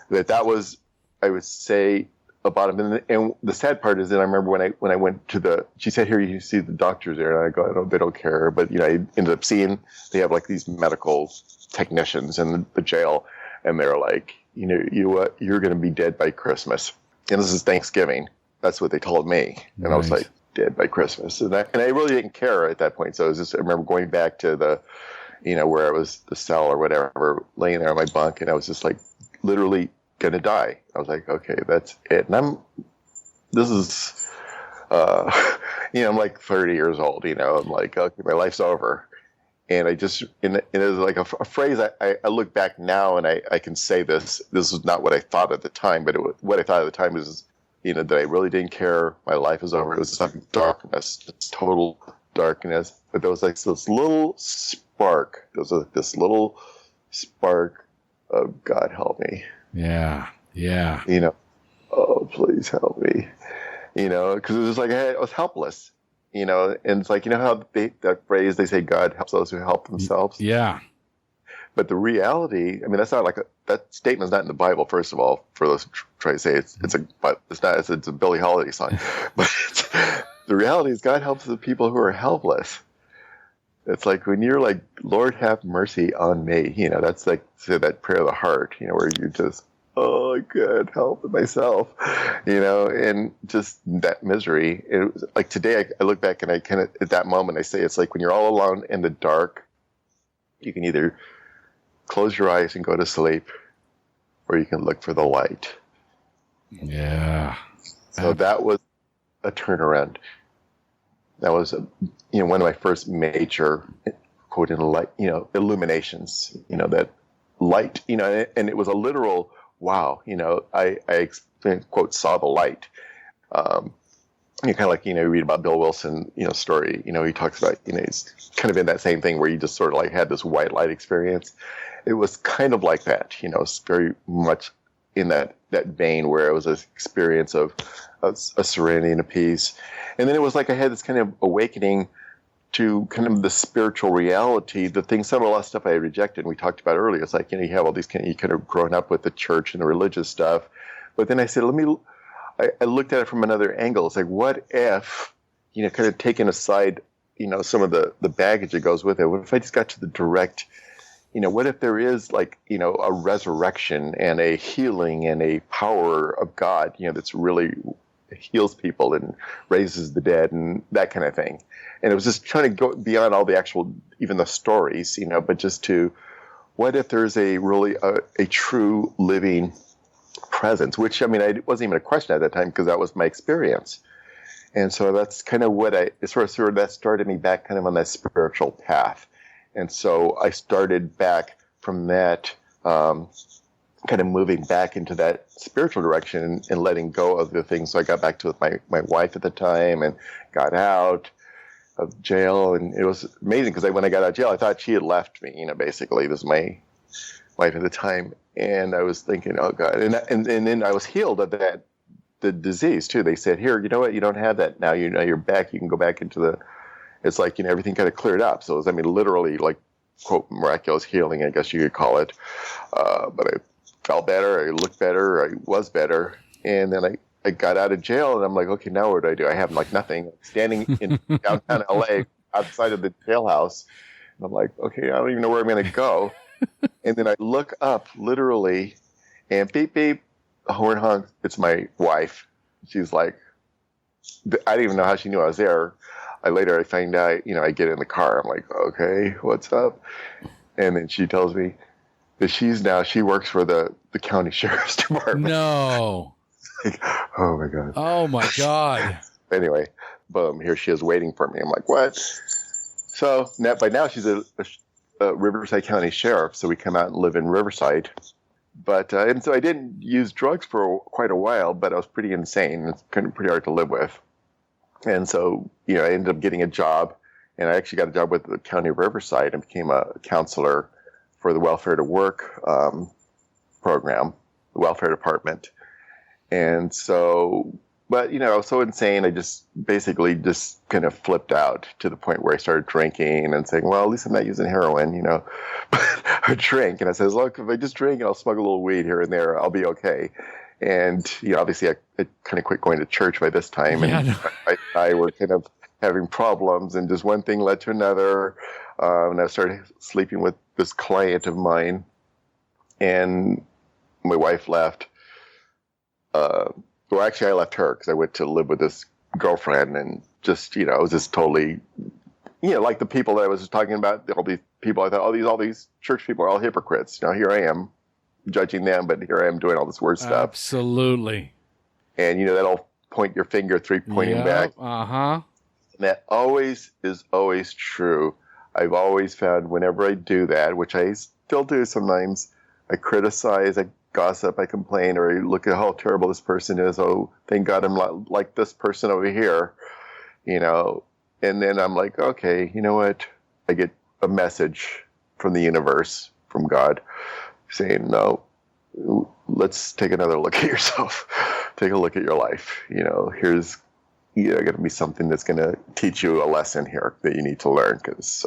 That was, I would say, about it. And the sad part is that I remember when I went to she said, here, you see the doctors there. And I go, they don't care. But, I ended up seeing, they have like these medical technicians in the jail. And they're like, you're going to be dead by Christmas. And this is Thanksgiving. That's what they told me. And
Right.
I was like, dead by Christmas. And I really didn't care at that point. So I remember going back to the, where I was, the cell or whatever, laying there on my bunk. And I was just like, literally going to die. I was like, okay, that's it. And I'm like 30 years old, I'm like, okay, my life's over. And it was like a phrase I look back now and I can say this is not what I thought at the time, but what I thought at the time was, that I really didn't care. My life is over. It was just like darkness, just total darkness. But there was like this little spark. There was this little spark of God help me.
Yeah. Yeah.
Oh, please help me. Because it was like I was helpless. And it's like, how that phrase, they say God helps those who help themselves.
Yeah.
But the reality, that's not that statement's not in the Bible, first of all, for those who try to say it's a Billie Holiday song. But the reality is God helps the people who are helpless. It's like when you're like, Lord, have mercy on me. That's like that prayer of the heart, where you just, oh, I can't help myself, and just that misery. It was like today I look back and I kind of, at that moment, I say it's like when you're all alone in the dark, you can either close your eyes and go to sleep, or you can look for the light.
Yeah.
So that was a turnaround. That was, one of my first major, quote, illuminations, that light, and it was a literal, wow, I quote, saw the light. Kind of like, you read about Bill Wilson, story, he talks about, he's kind of in that same thing where you just sort of like had this white light experience. It was kind of like that, it's very much in that vein where it was an experience of a serenity and a peace. And then it was like I had this kind of awakening to kind of the spiritual reality, the things, some of the stuff I had rejected, and we talked about earlier. It's like, you have all these you kind of grown up with the church and the religious stuff. But then I said, I looked at it from another angle. It's like, what if, kind of taking aside, some of the baggage that goes with it, what if I just got to the direct, what if there is like, a resurrection and a healing and a power of God, that's really heals people and raises the dead and that kind of thing. And it was just trying to go beyond all the actual, even the stories, but just to, what if there's a really a true living presence, which, it wasn't even a question at that time because that was my experience. And so that's kind of what sort of that started me back kind of on that spiritual path. And so I started back from that, kind of moving back into that spiritual direction and letting go of the things. So I got back to my wife at the time and got out of jail. And it was amazing because when I got out of jail, I thought she had left me, basically. This was my wife at the time. And I was thinking, oh God. And then I was healed of the disease too. They said, here, you know what? You don't have that now. You're back. You can go back into it's like, everything kind of cleared up. So it was, literally like, quote, miraculous healing, I guess you could call it. But I felt better, I looked better, I was better. And then I got out of jail, and I'm like, okay, now what do? I have like nothing. Standing in downtown LA outside of the jailhouse. And I'm like, okay, I don't even know where I'm going to go. And then I look up literally, and beep, beep, a horn honks. It's my wife. She's like, I didn't even know how she knew I was there. Later I find out, I get in the car. I'm like, okay, what's up? And then she tells me that she works for the county sheriff's department.
No.
Like, oh my God.
Oh my God.
Anyway, boom, here she is waiting for me. I'm like, what? So by now she's a Riverside County sheriff. So we come out and live in Riverside. But, and so I didn't use drugs for quite a while, but I was pretty insane. It's kind of pretty hard to live with. And so, I ended up getting a job, and I actually got a job with the county of Riverside and became a counselor for the Welfare to Work program, the welfare department. And so, but, I was so insane, I just basically just kind of flipped out to the point where I started drinking and saying, well, at least I'm not using heroin, but I drink. And I says, look, if I just drink and I'll smoke a little weed here and there, I'll be okay. And, obviously I kind of quit going to church by this time. And I were kind of having problems, and just one thing led to another. And I started sleeping with this client of mine, and my wife left. Well, actually, I left her because I went to live with this girlfriend, and just, I was just totally, like the people that I was just talking about, all these people, I thought, all these church people are all hypocrites. Here I am judging them, but here I am doing all this weird stuff.
Absolutely.
And, that'll point your finger, three pointing back.
Uh-huh.
And that is always true. I've always found whenever I do that, which I still do sometimes, I criticize, I gossip, I complain, or I look at how terrible this person is. Oh, thank God I'm not like this person over here, And then I'm like, okay, you know what? I get a message from the universe, from God, saying, no, let's take another look at yourself. Take a look at your life. Here's going to be something that's going to teach you a lesson here that you need to learn, because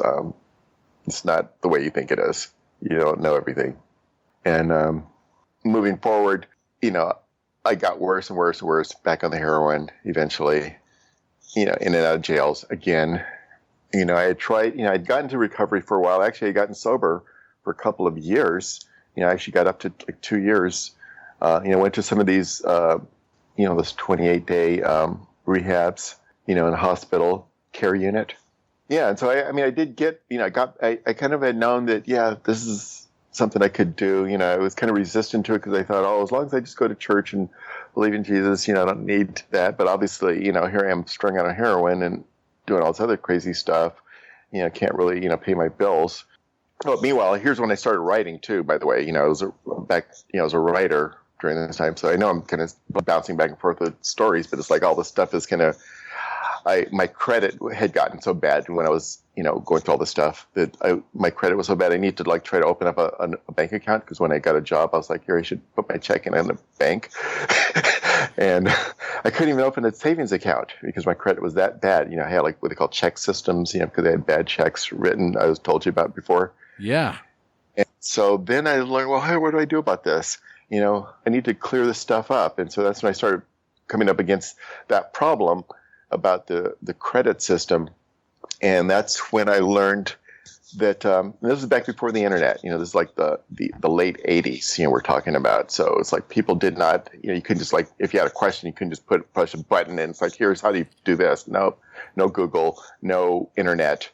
it's not the way you think it is. You don't know everything. And moving forward, I got worse and worse and worse, back on the heroin eventually, in and out of jails again. I had tried, I'd gotten to recovery for a while. Actually, I'd gotten sober for a couple of years. I actually got up to like 2 years. Went to some of these, this 28-day rehabs, in a hospital care unit. Yeah, and so I did get, I kind of had known that, this is something I could do. I was kind of resistant to it because I thought, as long as I just go to church and believe in Jesus, I don't need that. But obviously, here I am strung out on heroin and doing all this other crazy stuff. Can't really, pay my bills. Well, meanwhile, here's when I started writing too, by the way. I was a writer during this time. So I know I'm kind of bouncing back and forth with stories, but it's like all this stuff is kind of, my credit had gotten so bad when I was, going through all this stuff that my credit was so bad. I need to try to open up a bank account, because when I got a job, I was like, here, I should put my check in the bank. And I couldn't even open a savings account because my credit was that bad. I had what they call check systems, because they had bad checks written. I was told you about before.
Yeah.
And so then I learned, well, hey, what do I do about this? I need to clear this stuff up. And so that's when I started coming up against that problem about the credit system. And that's when I learned that this was back before the internet. This is like the late 80s, we're talking about. So it's like people did not, you couldn't just if you had a question, you couldn't just push a button and it's like, here's how do you do this. No Google, no internet.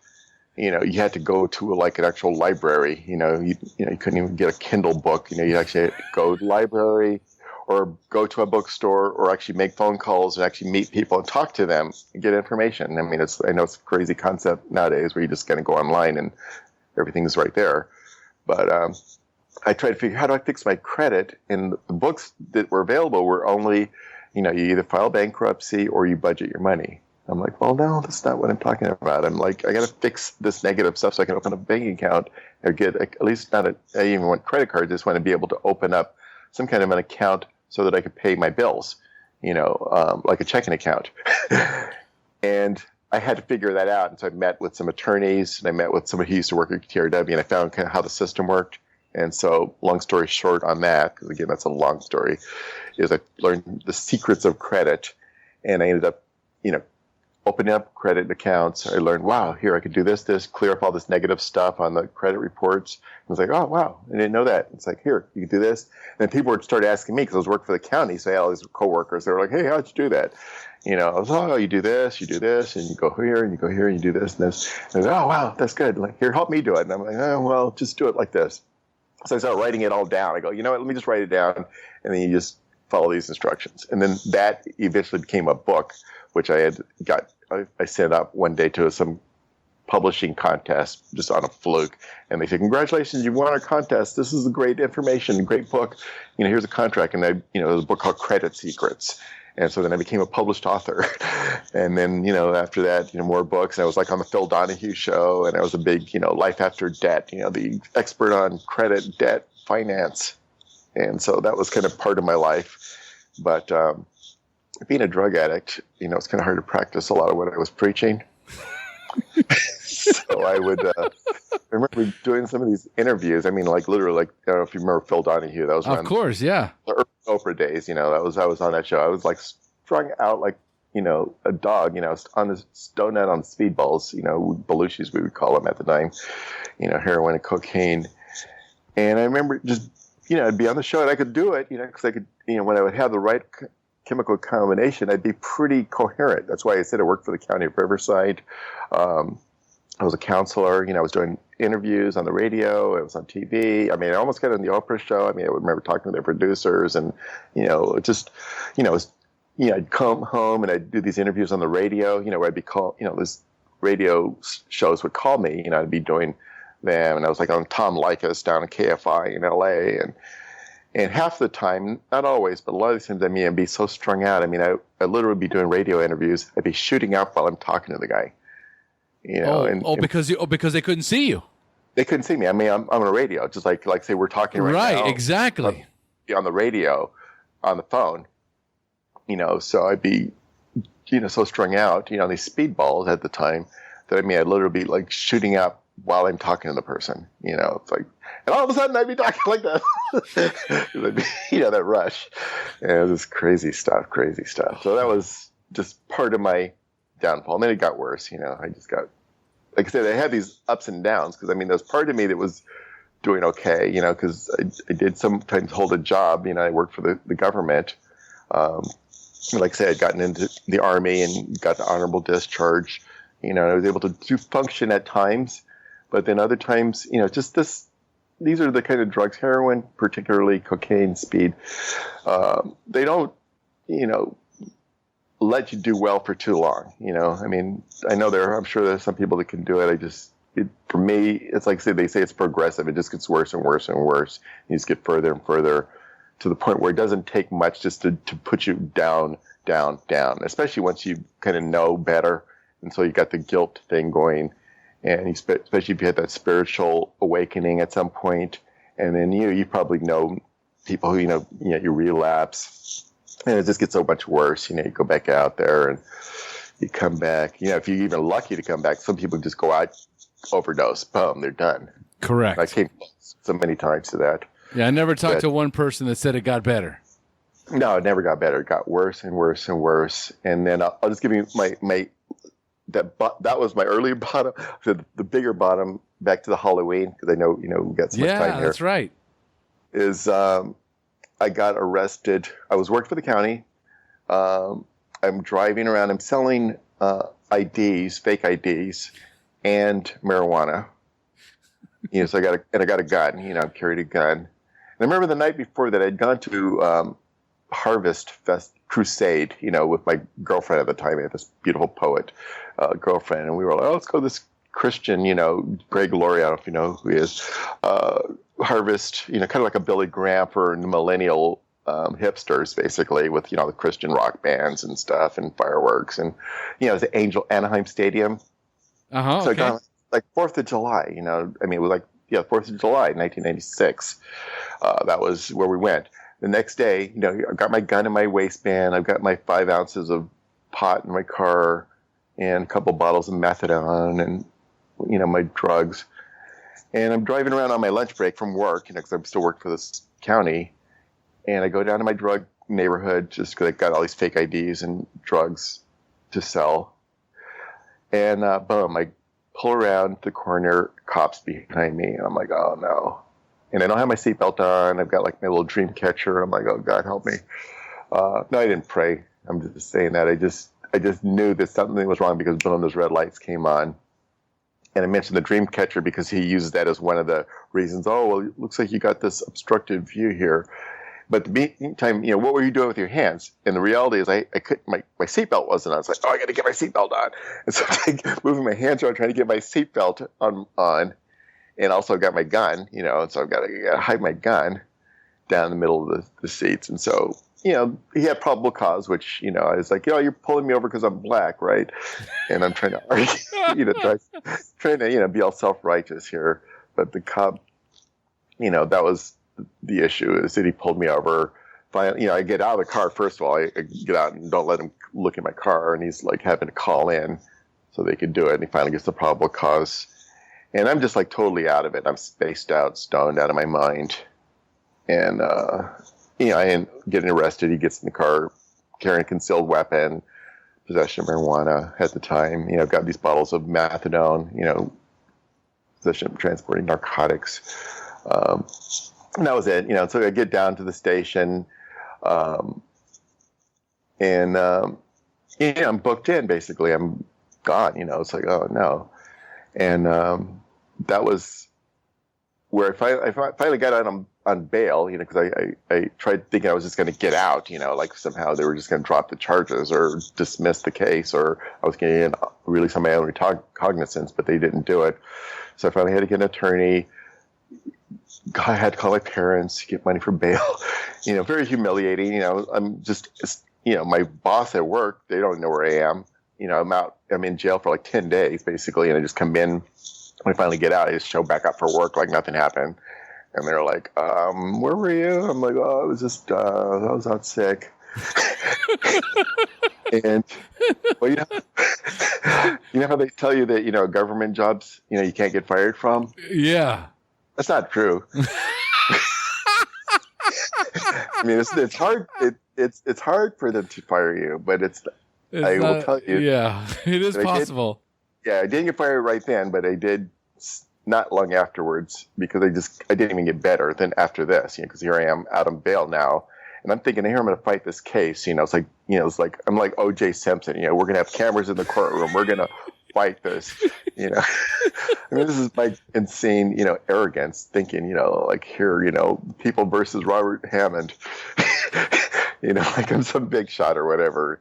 You had to go to an actual library. You couldn't even get a Kindle book. You actually had to go to the library or go to a bookstore or actually make phone calls and actually meet people and talk to them and get information. I know it's a crazy concept nowadays where you just kind of go online and everything's right there. But I tried to figure, how do I fix my credit? And the books that were available were only, you either file bankruptcy or you budget your money. I'm like, well, no, that's not what I'm talking about. I'm like, I got to fix this negative stuff so I can open a bank account or get at least I didn't even want credit cards. I just want to be able to open up some kind of an account so that I could pay my bills, like a checking account. And I had to figure that out. And so I met with some attorneys and I met with somebody who used to work at TRW, and I found kind of how the system worked. And so, long story short on that, because again, that's a long story, is I learned the secrets of credit, and I ended up, opening up credit accounts. I learned, wow, here I could do this, clear up all this negative stuff on the credit reports. I was like, oh, wow, I didn't know that. It's like, here, you can do this. And then people would start asking me, because I was working for the county, so I had all these coworkers. They were like, hey, how'd you do that? I was, oh, you do this, and you go here, and you go here, and you do this, and this. And I was, oh, wow, that's good. Like, here, help me do it. And I'm like, oh, well, just do it like this. So I started writing it all down. I go, you know what, let me just write it down, and then you just follow these instructions. And then that eventually became a book, which I sent up one day to some publishing contest just on a fluke. And they said, congratulations, you won our contest. This is great information, great book. Here's a contract. And there's a book called Credit Secrets. And so then I became a published author. And then, after that, more books. And I was like on the Phil Donahue show. And I was a big, life after debt, the expert on credit, debt, finance. And so that was kind of part of my life. But being a drug addict, it's kind of hard to practice a lot of what I was preaching. So I would, I remember doing some of these interviews. I mean, like literally, I don't know if you remember Phil Donahue. That was
of course, yeah.
The early Oprah days. I was on that show. I was like strung out like a dog. On the stoned out on speedballs. Belushi's we would call them at the time. Heroin and cocaine. And I remember just I'd be on the show and I could do it. Because I could when I would have the right chemical combination, I'd be pretty coherent. That's why I said I worked for the county of Riverside. I was a counselor. I was doing interviews on the radio. I was on TV. I mean, I almost got on the Oprah show. I mean, I would remember talking to their producers, and I'd come home and I'd do these interviews on the radio. Where I'd be called. This radio shows would call me. I'd be doing them, and I was like on Tom Likas down in KFI in LA, and half the time, not always, but a lot of the times, I'd be so strung out. I mean, I literally be doing radio interviews. I'd be shooting up while I'm talking to the guy.
Because they couldn't see you.
They couldn't see me. I mean, I'm on a radio, just like say we're talking right now.
Right, exactly.
On the radio, on the phone. So I'd be, so strung out, these speedballs at the time that I'd literally be like shooting up while I'm talking to the person. It's like, and all of a sudden I'd be talking like that. That rush. And it was just crazy stuff. So that was just part of my downfall. And then it got worse. I just got, like I said, I had these ups and downs because there was part of me that was doing okay, because I did sometimes hold a job. I worked for the government. Like I said, I'd gotten into the Army and got the honorable discharge. I was able to function at times, but then other times, just this. These are the kind of drugs, heroin, particularly cocaine, speed. They don't, let you do well for too long. I mean, I'm sure there's some people that can do it. For me, it's like they say it's progressive. It just gets worse and worse and worse. You just get further and further to the point where it doesn't take much just to put you down, especially once you kind of know better. And so you got the guilt thing going. And especially if you had that spiritual awakening at some point, and then you probably know people who you relapse, and it just gets so much worse. You go back out there and you come back. If you're even lucky to come back, some people just go out, overdose, boom, they're done.
Correct.
I came so many times to that.
Yeah, I never talked to one person that said it got better.
No, it never got better. It got worse and worse and worse. And then I'll just give you my. That was my early bottom. The bigger bottom, back to the Halloween, because I know we got so much time here.
Yeah, that's right.
Is I got arrested. I was working for the county. I'm driving around. I'm selling IDs, fake IDs, and marijuana. So I got a gun. I carried a gun. And I remember the night before that I'd gone to Harvest Fest Crusade, with my girlfriend at the time. I had this beautiful poet girlfriend, and we were like, oh, let's go to this Christian, Greg Laurie, I don't know if you know who he is, Harvest, kind of like a Billy Graham for the millennial hipsters, basically, with, the Christian rock bands and stuff and fireworks. And, the Angel Anaheim Stadium.
Uh-huh.
So I got like 4th of July, it was like, 4th of July, 1996. That was where we went. The next day, I've got my gun in my waistband. I've got my 5 ounces of pot in my car and a couple bottles of methadone and, my drugs. And I'm driving around on my lunch break from work, because I'm still working for this county. And I go down to my drug neighborhood just because I got all these fake IDs and drugs to sell. And boom, I pull around the corner, cops behind me. And I'm like, oh no. And I don't have my seatbelt on. I've got like my little dream catcher. I'm like, oh God, help me. No, I didn't pray. I'm just saying that. I just knew that something was wrong because boom, those red lights came on. And I mentioned the dream catcher because he uses that as one of the reasons. Oh, well, it looks like you got this obstructed view here. But in the meantime, what were you doing with your hands? And the reality is I couldn't, my seatbelt wasn't on. I was like, oh, I got to get my seatbelt on. And so I'm like moving my hands around trying to get my seatbelt on. And also got my gun, and so I've got to hide my gun down in the middle of the seats. And so, he had probable cause, which, I was like, you're pulling me over because I'm black, right? And I'm trying to argue, trying to, be all self-righteous here. But the cop, that was the issue, is that he pulled me over. Finally, I get out of the car. First of all, I get out and don't let him look at my car. And he's like having to call in so they could do it. And he finally gets the probable cause. And I'm just like totally out of it. I'm spaced out, stoned out of my mind. And, I am getting arrested. He gets in the car carrying a concealed weapon, possession of marijuana at the time. I've got these bottles of methadone, possession of transporting narcotics. And that was it. So I get down to the station and I'm booked in basically. I'm gone, it's like, oh no. And that was where I finally got out on bail, because I tried thinking I was just going to get out, like somehow they were just going to drop the charges or dismiss the case, or I was going to release on my own recognizance, but they didn't do it. So I finally had to get an attorney. I had to call my parents, get money for bail, very humiliating. I'm just, my boss at work, they don't know where I am. I'm in jail for like 10 days basically. And I just come in, when I finally get out, I just show back up for work like nothing happened. And they're like, where were you? I'm like, oh, I was just, I was out sick. And, well, you know how they tell you that, government jobs, you can't get fired from?
Yeah.
That's not true. I mean, it's hard. It's hard for them to fire you, but I will tell you.
Yeah, it is possible.
I didn't get fired right then, but I did not long afterwards because I didn't even get better than after this, because here I am out on bail now. And I'm thinking, here I'm going to fight this case. It's like, I'm like O.J. Simpson. We're going to have cameras in the courtroom. We're going to fight this. I mean, this is my insane, arrogance, thinking, like here, people versus Robert Hammond. Like I'm some big shot or whatever.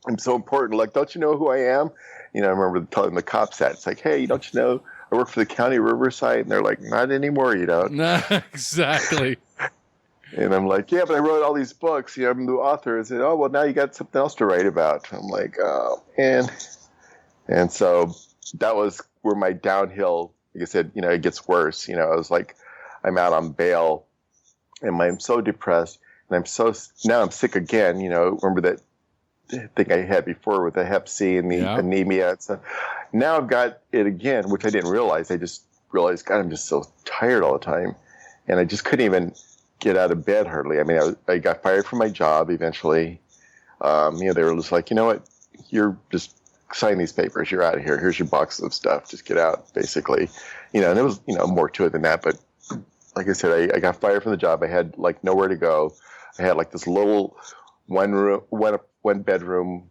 I'm so important. Like, don't you know who I am? I remember telling the cops that. It's like, hey, don't you know I work for the county Riverside? And they're like, not anymore, you don't.
No, exactly.
And I'm like, yeah, but I wrote all these books. I'm the author. I said, oh, well, now you got something else to write about. I'm like, oh, man. And so that was where my downhill, like I said, it gets worse. I was like, I'm out on bail and I'm so depressed and now I'm sick again. Remember that thing I had before with the hep C and the anemia and stuff. Now I've got it again, which I didn't realize. I just realized, God, I'm just so tired all the time. And I just couldn't even get out of bed hardly. I mean, I got fired from my job eventually. They were just like, you know what, you're just sign these papers. You're out of here. Here's your box of stuff. Just get out, basically. And it was, more to it than that. But like I said, I got fired from the job. I had like nowhere to go. I had like this little one bedroom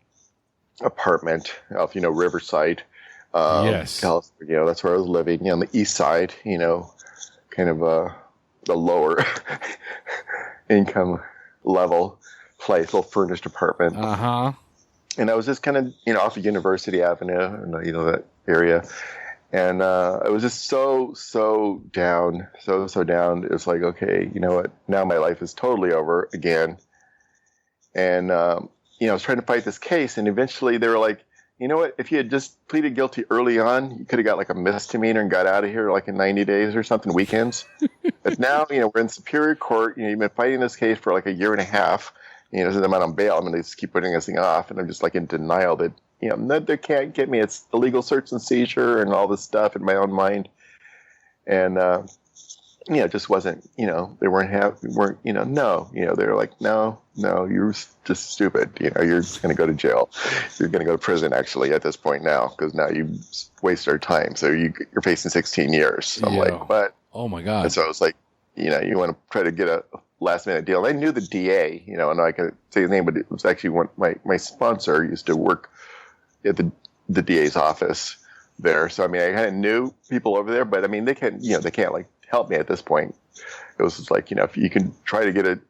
apartment off, Riverside.
Yes.
California. That's where I was living, on the east side, kind of the lower income level place, little furnished apartment.
Uh-huh.
And I was just kind of, off of University Avenue, and that area. And I was just so down, so down. It was like, okay, you know what? Now my life is totally over again. And, I was trying to fight this case. And eventually they were like, you know what? If you had just pleaded guilty early on, you could have got like a misdemeanor and got out of here like in 90 days or something, weekends. But now, we're in Superior Court. You've been fighting this case for like a year and a half. So I'm out on bail. I'm going to just keep putting this thing off. And I'm just like in denial that, they can't get me. It's illegal search and seizure and all this stuff in my own mind. And, it just wasn't, they weren't, no, they were like, no, you're just stupid. You're just going to go to jail. You're going to go to prison, actually, at this point now, because now you wasted our time. So you're facing 16 years. So I'm like, what?
Oh, my God.
And so I was like, you want to try to get a last minute deal. And I knew the DA, and I could say his name, but it was actually my sponsor used to work at the DA's office there. So, I mean, I kind of knew people over there, but I mean, they can't like help me at this point. It was just like, if you can try to get a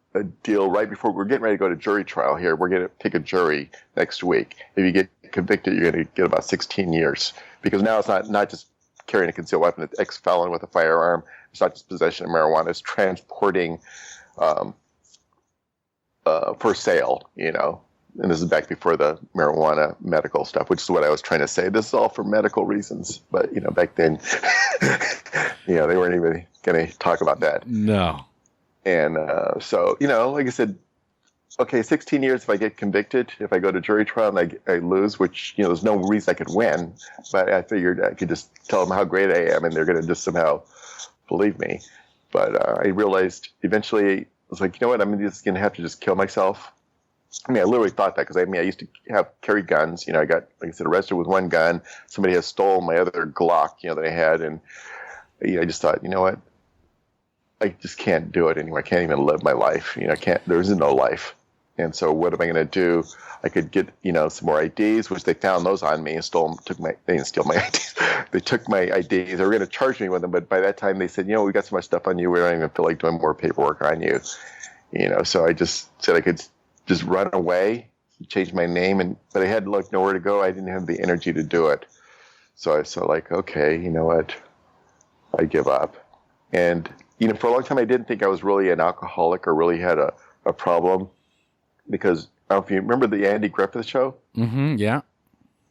deal right before we're getting ready to go to jury trial here, we're going to take a jury next week. If you get convicted, you're going to get about 16 years, because now it's not just carrying a concealed weapon, it's ex-felon with a firearm. It's not just possession of marijuana, it's transporting for sale, and this is back before the marijuana medical stuff, which is what I was trying to say. This is all for medical reasons. But, back then, they weren't even going to talk about that.
No.
And so, like I said, okay, 16 years if I get convicted, if I go to jury trial and I lose, which, there's no reason I could win. But I figured I could just tell them how great I am, and they're going to just somehow believe me. But I realized eventually, I was like, you know what, I'm just going to have to just kill myself. I mean, I literally thought that, because I used to carry guns. I got, like I said, arrested with one gun. Somebody has stolen my other Glock, that I had. And, I just thought, you know what? I just can't do it anymore. I can't even live my life. There isn't no life. And so what am I going to do? I could get, some more IDs, which they found those on me and they didn't steal my IDs. They took my IDs. They were going to charge me with them. But by that time they said, we got so much stuff on you. We don't even feel like doing more paperwork on you. So I just said I could just run away, change my name, but I had nowhere to go. I didn't have the energy to do it. So I said, okay, you know what? I give up. And, for a long time I didn't think I was really an alcoholic or really had a problem, because I don't know if you remember the Andy Griffith Show?
Mm-hmm, yeah.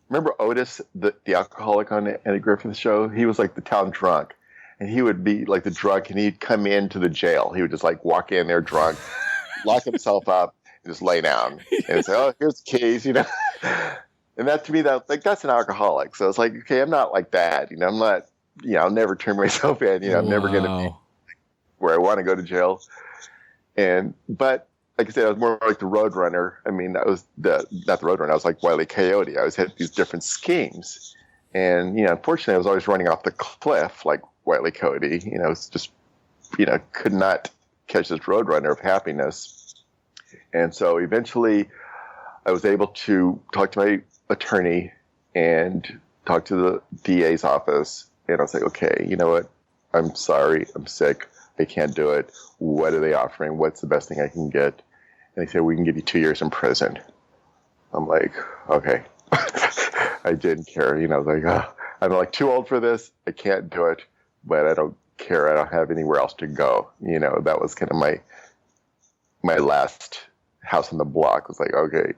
Remember Otis, the alcoholic on the Andy Griffith Show? He was like the town drunk, and he would be like the drunk, and he'd come into the jail. He would just walk in there drunk, lock himself up, just lay down and say, "Oh, here's the keys," And that, to me, that's an alcoholic. So it's like, okay, I'm not like that. I'm not, I'll never turn myself in. I'm never going to be where I want to go to jail. But like I said, I was more like the road runner. I mean, that was not the road runner. I was like Wile E. Coyote. I always had these different schemes. And, unfortunately, I was always running off the cliff like Wile E. Coyote. It's just, could not catch this road runner of happiness. And so eventually I was able to talk to my attorney and talk to the DA's office. And I was like, okay, you know what? I'm sorry. I'm sick. I can't do it. What are they offering? What's the best thing I can get? And they said, we can give you 2 years in prison. I'm like, okay. I didn't care. I was like, oh, I'm too old for this. I can't do it, but I don't care. I don't have anywhere else to go. That was kind of my last house on the block. I was like, okay,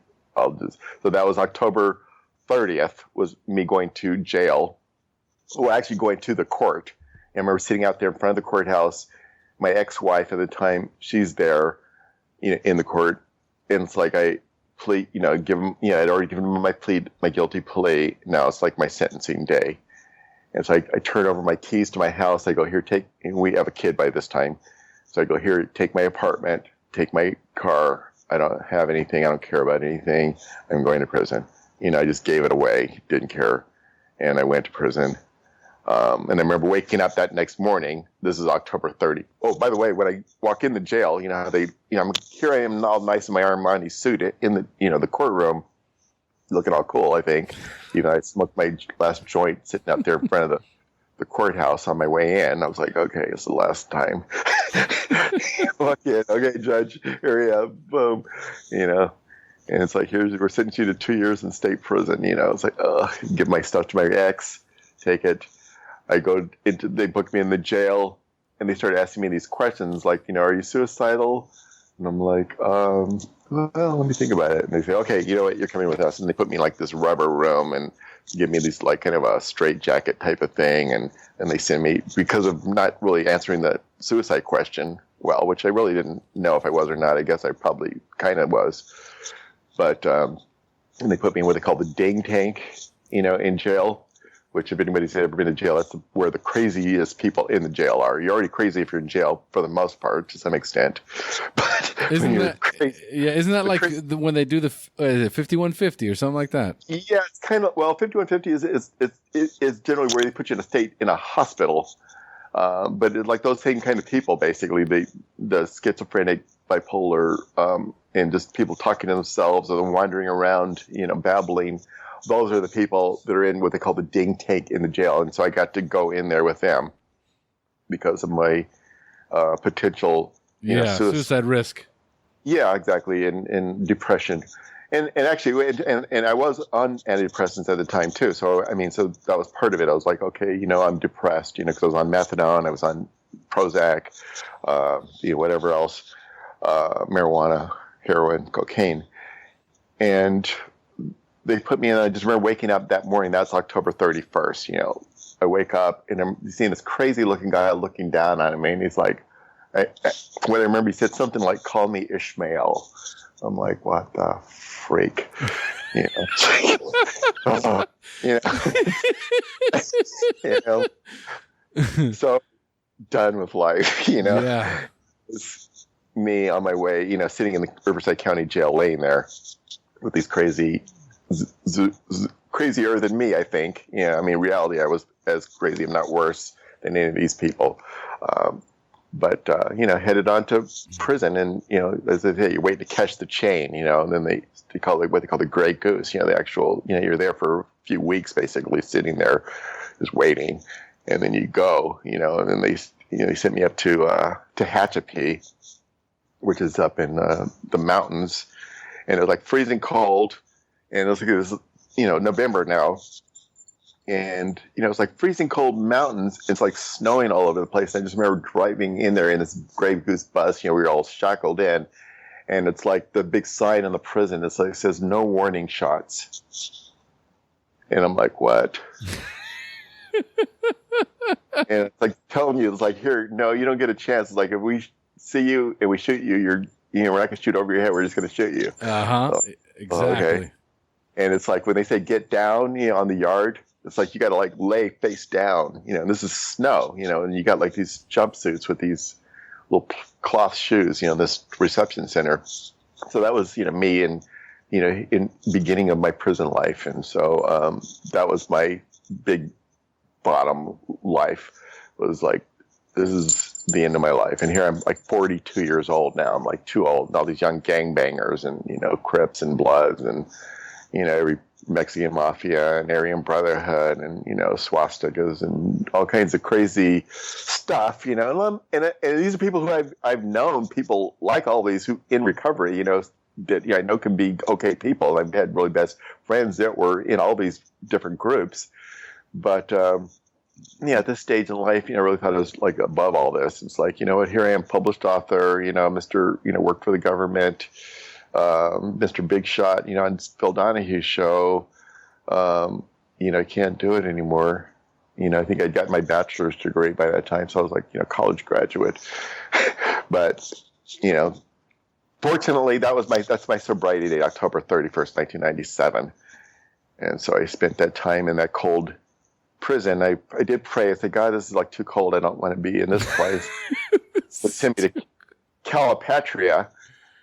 so that was October 30th was me going to jail. Well, actually going to the court. And I remember sitting out there in front of the courthouse. My ex-wife at the time, she's there, in the court. And it's like I plead, give him, I'd already given him my guilty plea. Now it's like my sentencing day. And so I turn over my keys to my house. I go, here, and we have a kid by this time. So I go, here, take my apartment, take my car. I don't have anything. I don't care about anything. I'm going to prison. I just gave it away. Didn't care. And I went to prison. And I remember waking up that next morning. This is October 30. Oh, by the way, when I walk in the jail, how they, here I am all nice in my Armani suit in the, the courtroom, looking all cool, I think. I smoked my last joint sitting out there in front of the courthouse on my way in. I was like, okay, it's the last time. Walk in. Okay, Judge, here I am. Boom. And it's like, we're sentencing you to 2 years in state prison. It's like, give my stuff to my ex, take it. I go into, they book me in the jail, and they start asking me these questions like, are you suicidal? And I'm like, well, let me think about it. And they say, okay, you know what, you're coming with us. And they put me in this rubber room and give me these kind of a straight jacket type of thing. And they send me, because of not really answering the suicide question well, which I really didn't know if I was or not. I guess I probably kind of was. But and they put me in what they call the ding tank, in jail. which if anybody's ever been to jail, that's where the craziest people in the jail are. You're already crazy if you're in jail for the most part, to some extent. But
isn't that like when they do the 5150 or something like that?
Yeah, it's kind of, 5150 is generally where they put you in a state in a hospital. But it's like those same kind of people, basically, the schizophrenic, bipolar, and just people talking to themselves or wandering around, babbling. Those are the people that are in what they call the ding tank in the jail. And so I got to go in there with them because of my potential
suicide risk.
Yeah, exactly. And depression. And actually, and I was on antidepressants at the time too. So, so that was part of it. I was like, okay, I'm depressed, because I was on methadone, I was on Prozac, whatever else, marijuana, heroin, cocaine. And they put me in, I just remember waking up that morning, that's October 31st, I wake up and I'm seeing this crazy looking guy looking down on me. And he's like, what I remember, he said something like, call me Ishmael. I'm like, what the freak? So done with life,
Yeah.
It's me on my way, sitting in the Riverside County Jail, laying there with these crazier than me, I think. In reality, I was as crazy, if not worse, than any of these people. But headed on to prison, and as they say, you wait to catch the chain, and then they call it what they call the gray goose. The actual, you're there for a few weeks, basically sitting there, just waiting, and then you go, and then they sent me up to Tehachapi, which is up in the mountains, and it was like freezing cold, and it was November now. And, it's like freezing cold mountains. It's like snowing all over the place. I just remember driving in there in this Grey Goose bus. We were all shackled in. And it's like the big sign in the prison. It's like, it says, no warning shots. And I'm like, what? And it's like telling you, it's like, here, no, you don't get a chance. It's like, if we see you and we shoot you, we're not going to shoot over your head. We're just going to shoot you.
So, exactly.
Okay. And it's like when they say get down, on the yard, it's like you got to like lay face down, and this is snow, and you got like these jumpsuits with these little cloth shoes, this reception center. So that was, me in beginning of my prison life. And so that was my big bottom life, was like, this is the end of my life. And here I'm like 42 years old now. I'm like too old. And all these young gangbangers and, Crips and Bloods and, every Mexican mafia and Aryan Brotherhood and, swastikas and all kinds of crazy stuff, and these are people who I've known, people like all these who in recovery, that I know can be okay people. I've had really best friends that were in all these different groups. But, at this stage in life, I really thought I was like above all this. It's like, here I am, published author, Mr., worked for the government, Mr. Big Shot, on Phil Donahue's show, I can't do it anymore. I think I'd got my bachelor's degree by that time. So I was like, college graduate, but, fortunately that's my sobriety date, October 31st, 1997. And so I spent that time in that cold prison. I did pray. I said, God, this is like too cold. I don't want to be in this place. So sent me to Calipatria,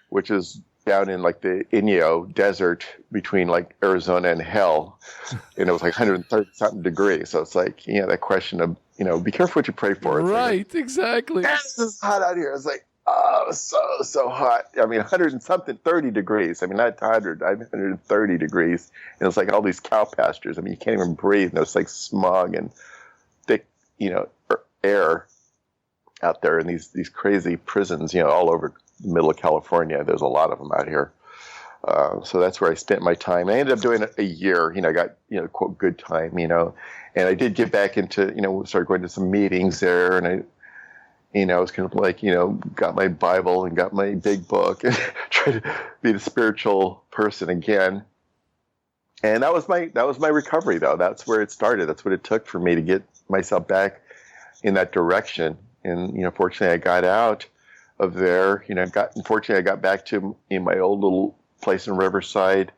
which is down in like the Inyo desert between like Arizona and hell. And it was like 130 something degrees. So it's like, that question of, be careful what you pray for. It's
right.
Like,
exactly.
This is hot out here. It's like, oh, so hot. 100 and something, 30 degrees. Not 100, 130 degrees. And it's like all these cow pastures. You can't even breathe. And there's like smog and thick, air out there in these crazy prisons, all over the middle of California. There's a lot of them out here. So that's where I spent my time. I ended up doing a year, I got, quote, good time, and I did get back into, started going to some meetings there, and I was kind of like, got my Bible and got my big book and tried to be the spiritual person again. And that was my recovery, though. That's where it started. That's what it took for me to get myself back in that direction. And, fortunately I got out of there, unfortunately I got back to my old little place in Riverside.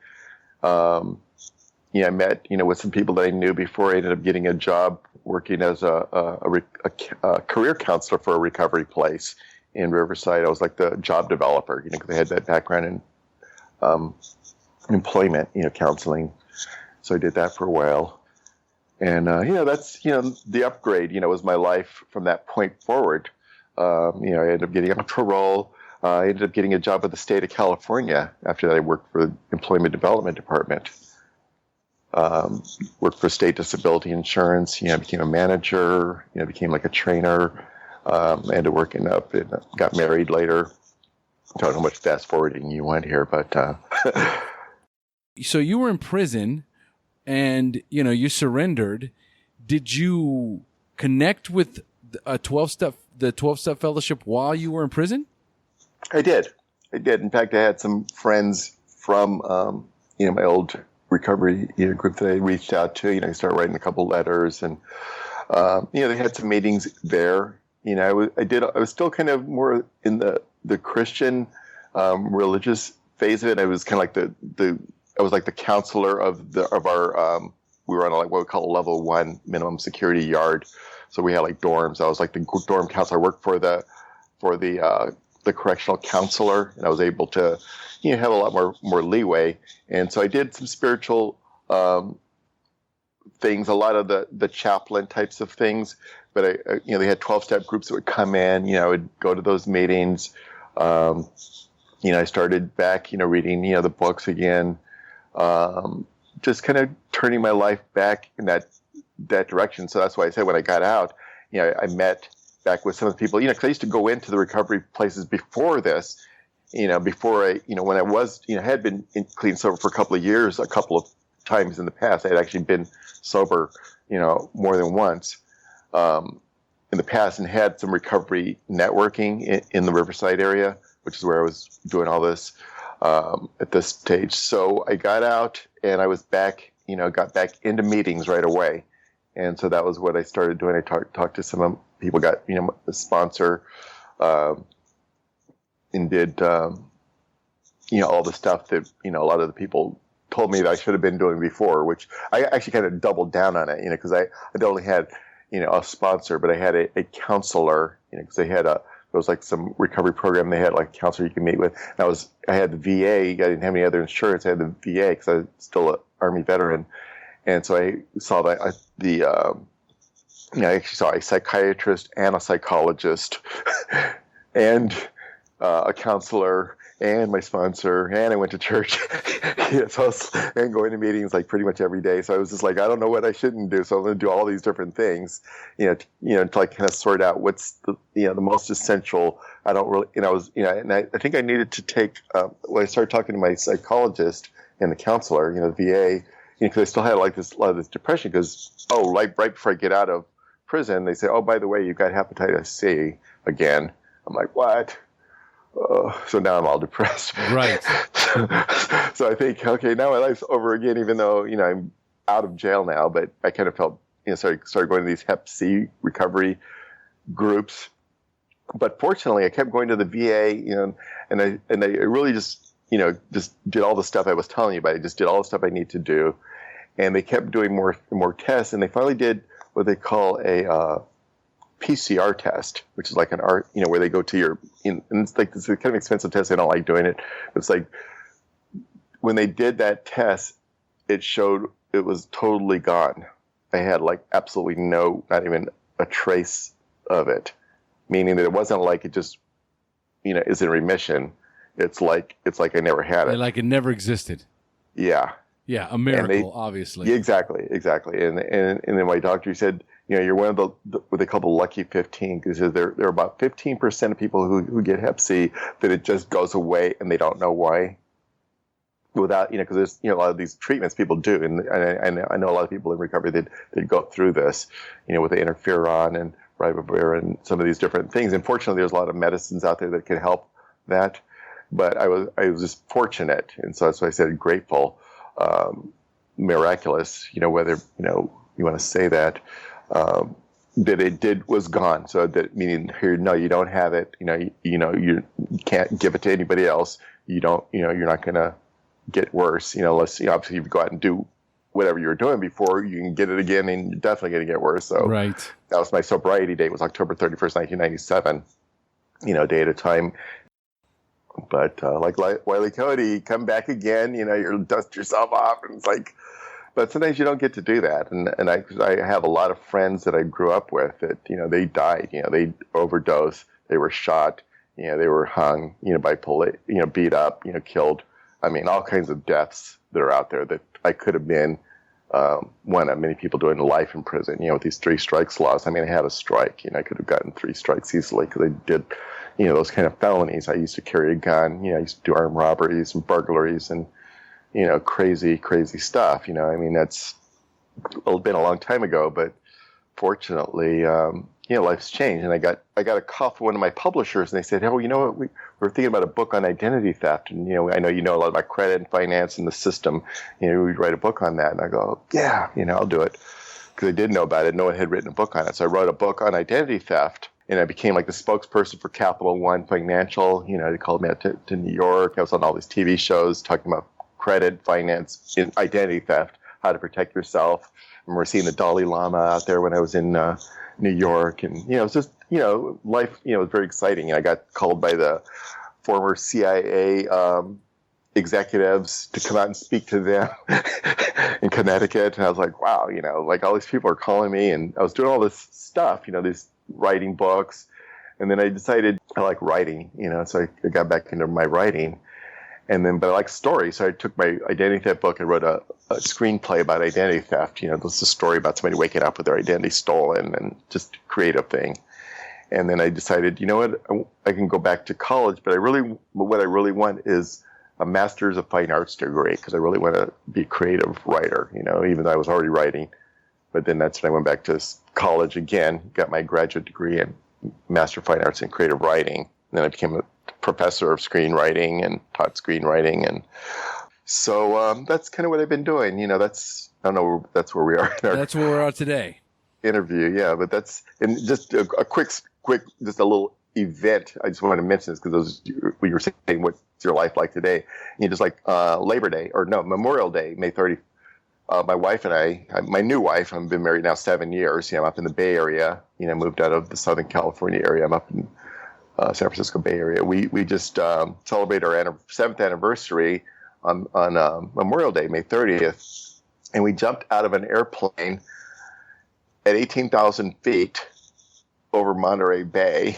I met, with some people that I knew before I ended up getting a job working as a career counselor for a recovery place in Riverside. I was like the job developer, because I had that background in employment, counseling. So I did that for a while. And, that's, the upgrade, was my life from that point forward. I ended up getting on parole. I ended up getting a job with the state of California. After that, I worked for the Employment Development Department. Worked for state disability insurance, became a manager, became like a trainer, ended up working up and got married later. I don't know how much fast forwarding you want here, but.
So you were in prison and, you surrendered. Did you connect with the 12-step fellowship while you were in prison?
I did. In fact, I had some friends from, my old recovery group that I reached out to. I started writing a couple letters, and they had some meetings there. I was still kind of more in the Christian religious phase of it. I was kind of like I was like the counselor of our we were on what we call a level 1 minimum security yard. So we had like dorms. I was like the dorm counselor. I worked for the correctional counselor, and I was able to have a lot more leeway. And so I did some spiritual things, a lot of the chaplain types of things. But they had 12-step groups that would come in. I would go to those meetings. I started back, reading the books again, just kind of turning my life back in that direction. So that's why I said when I got out, I met back with some of the people, because I used to go into the recovery places before this. Before I, when I was, had been clean sober for a couple of years, a couple of times in the past. I had actually been sober, more than once in the past, and had some recovery networking in the Riverside area, which is where I was doing all this at this stage. So I got out and I was back, got back into meetings right away. And so that was what I started doing. I talked to some people, got, a sponsor, and did, all the stuff that, a lot of the people told me that I should have been doing before, which I actually kind of doubled down on it, because I not only had, a sponsor, but I had a counselor, because they had there was like some recovery program. They had like a counselor you can meet with. And I had the VA. I didn't have any other insurance. I had the VA because I was still an Army veteran. And so I saw that I actually saw a psychiatrist and a psychologist and a counselor and my sponsor, and I went to church. So I was going to meetings like pretty much every day. So I was just like, I don't know what I shouldn't do. So I'm going to do all these different things, to like kind of sort out what's the most essential. I don't really, and I think I needed to take, when I started talking to my psychologist and the counselor, the VA, because I still had like a lot of this depression because, right before I get out of prison, they say, oh, by the way, you've got hepatitis C again. I'm like, what? So now I'm all depressed.
Right.
So I think, okay, now my life's over again, even though, I'm out of jail now, but I kind of felt, started going to these Hep C recovery groups. But fortunately, I kept going to the VA, and I really just did all the stuff I was telling you about. I just did all the stuff I need to do. And they kept doing more tests, and they finally did what they call a PCR test, which is like an art, where they go to your, and it's like this kind of expensive test. I don't like doing it. It's like when they did that test, it showed it was totally gone. I had like absolutely not even a trace of it, meaning that it wasn't like it just, is in remission. It's like I never had it.
Like it never existed.
Yeah.
Yeah, a miracle, obviously.
Yeah, exactly. And then my doctor said, you're one of the what they call the lucky 15, because there are about 15% of people who get Hep C that it just goes away and they don't know why. Without, because there's a lot of these treatments people do, and I know a lot of people in recovery that go through this, with the interferon and ribavirin and some of these different things. And fortunately, there's a lot of medicines out there that can help that. But I was just fortunate, and so that's why I said grateful, miraculous. Whether you want to say that. That it was gone. So that meaning here, no, you don't have it. You can't give it to anybody else. You don't. You're not going to get worse. Unless obviously you go out and do whatever you were doing before, you can get it again, and you're definitely going to get worse. So
Right.
that was my sobriety date, was October 31st, 1997, a day at a time. But like Wile E. Coyote, come back again, you'll dust yourself off. And it's like, but sometimes you don't get to do that. And I have a lot of friends that I grew up with that, they died, they overdosed, they were shot, they were hung, by police, beat up, killed. I mean, all kinds of deaths that are out there that I could have been one of many people doing life in prison, with these 3 strikes laws. I mean, I had a strike, I could have gotten 3 strikes easily because I did, those kind of felonies. I used to carry a gun, I used to do armed robberies and burglaries and, crazy, crazy stuff. I mean, that's been a long time ago, but fortunately, life's changed. And I got a call from one of my publishers, and they said, "Oh, what? We're thinking about a book on identity theft, and I know you know a lot about credit and finance and the system. We'd write a book on that." And I go, "Yeah, I'll do it," because I did know about it. No one had written a book on it, so I wrote a book on identity theft, and I became like the spokesperson for Capital One Financial. They called me out to New York. I was on all these TV shows talking about credit, finance, and identity theft, how to protect yourself. And we're seeing the Dalai Lama out there when I was in New York, and it was just life was very exciting. And I got called by the former CIA executives to come out and speak to them in Connecticut, and I was like, wow, like all these people are calling me, and I was doing all this stuff, these writing books, and then I decided I like writing, so I got back into my writing. But I like stories, so I took my identity theft book and wrote a screenplay about identity theft. This is a story about somebody waking up with their identity stolen, and just a creative thing. And then I decided, I can go back to college, but what I really want is a master's of fine arts degree, because I really want to be a creative writer, even though I was already writing. But then that's when I went back to college again, got my graduate degree in Master of Fine Arts in Creative Writing. And then I became a professor of screenwriting and taught screenwriting. And so that's kind of what I've been doing. That's where we are.
That's where we're at today.
Interview, yeah. But that's, and just a quick, just a little event. I just wanted to mention this because we were saying, what's your life like today? Just like Memorial Day, May 30th. My wife and I, my new wife, I've been married now 7 years. I'm up in the Bay Area. Moved out of the Southern California area. I'm up in San Francisco Bay Area. We just celebrate our 7th anniversary on Memorial Day, May 30th, and we jumped out of an airplane at 18,000 feet over Monterey Bay,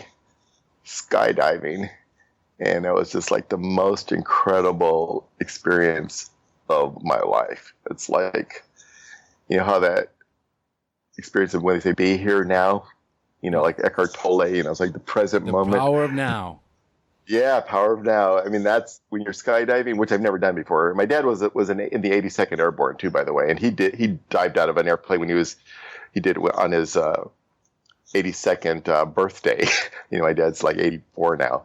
skydiving, and it was just like the most incredible experience of my life. It's like, how that experience of when they say "be here now," like Eckhart Tolle, it's like the present moment.
The power of now.
Yeah, power of now. I mean, that's when you're skydiving, which I've never done before. My dad was in the 82nd Airborne too, by the way, and he dived out of an airplane when he did it on his 82nd birthday. My dad's like 84 now,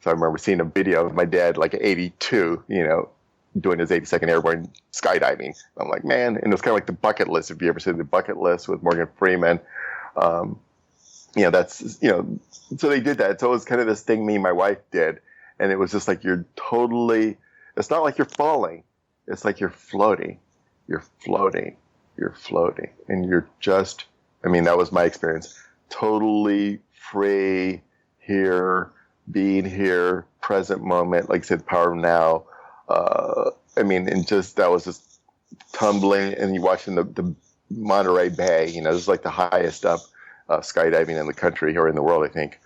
so I remember seeing a video of my dad like 82, doing his 82nd Airborne skydiving. I'm like, man, and it was kind of like the bucket list. If you ever seen the bucket list with Morgan Freeman. That's, so they did that. So it was kind of this thing me and my wife did. And it was just like, it's not like you're falling. It's like you're floating. You're floating. And you're just, that was my experience. Totally free here, being here, present moment. Like I said, power of now. And just, that was just tumbling, and you watching the Monterey Bay, this is like the highest up skydiving in the country or in the world, I think.